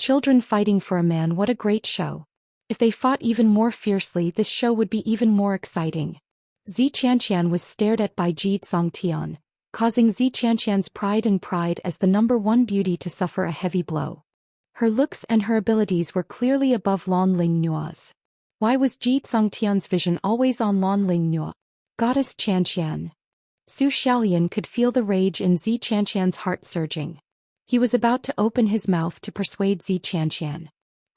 children fighting for a man, what a great show. If they fought even more fiercely, this show would be even more exciting. Xianxian was stared at by Xianxian, causing Xianxian's pride as the #1 beauty to suffer a heavy blow. Her looks and her abilities were clearly above Lan Ling Nuo's. Why was Xianxian's vision always on Lan Ling Nuo? Goddess Xianxian. Zhou Xian could feel the rage in Xianxian's heart surging. He was about to open his mouth to persuade Xianxian.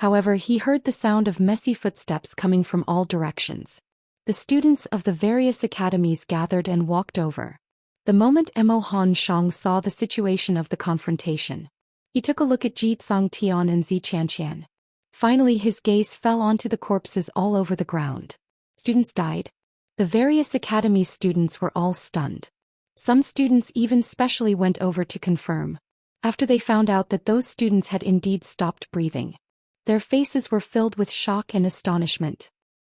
However, he heard the sound of messy footsteps coming from all directions. The students of the various academies gathered and walked over. The moment Mo Han Shang saw the situation of the confrontation, he took a look at Ji Tian and Xianxia. Finally his gaze fell onto the corpses all over the ground. Students died. The various academy students were all stunned. Some students even specially went over to confirm. After they found out that those students had indeed stopped breathing, their faces were filled with shock and astonishment.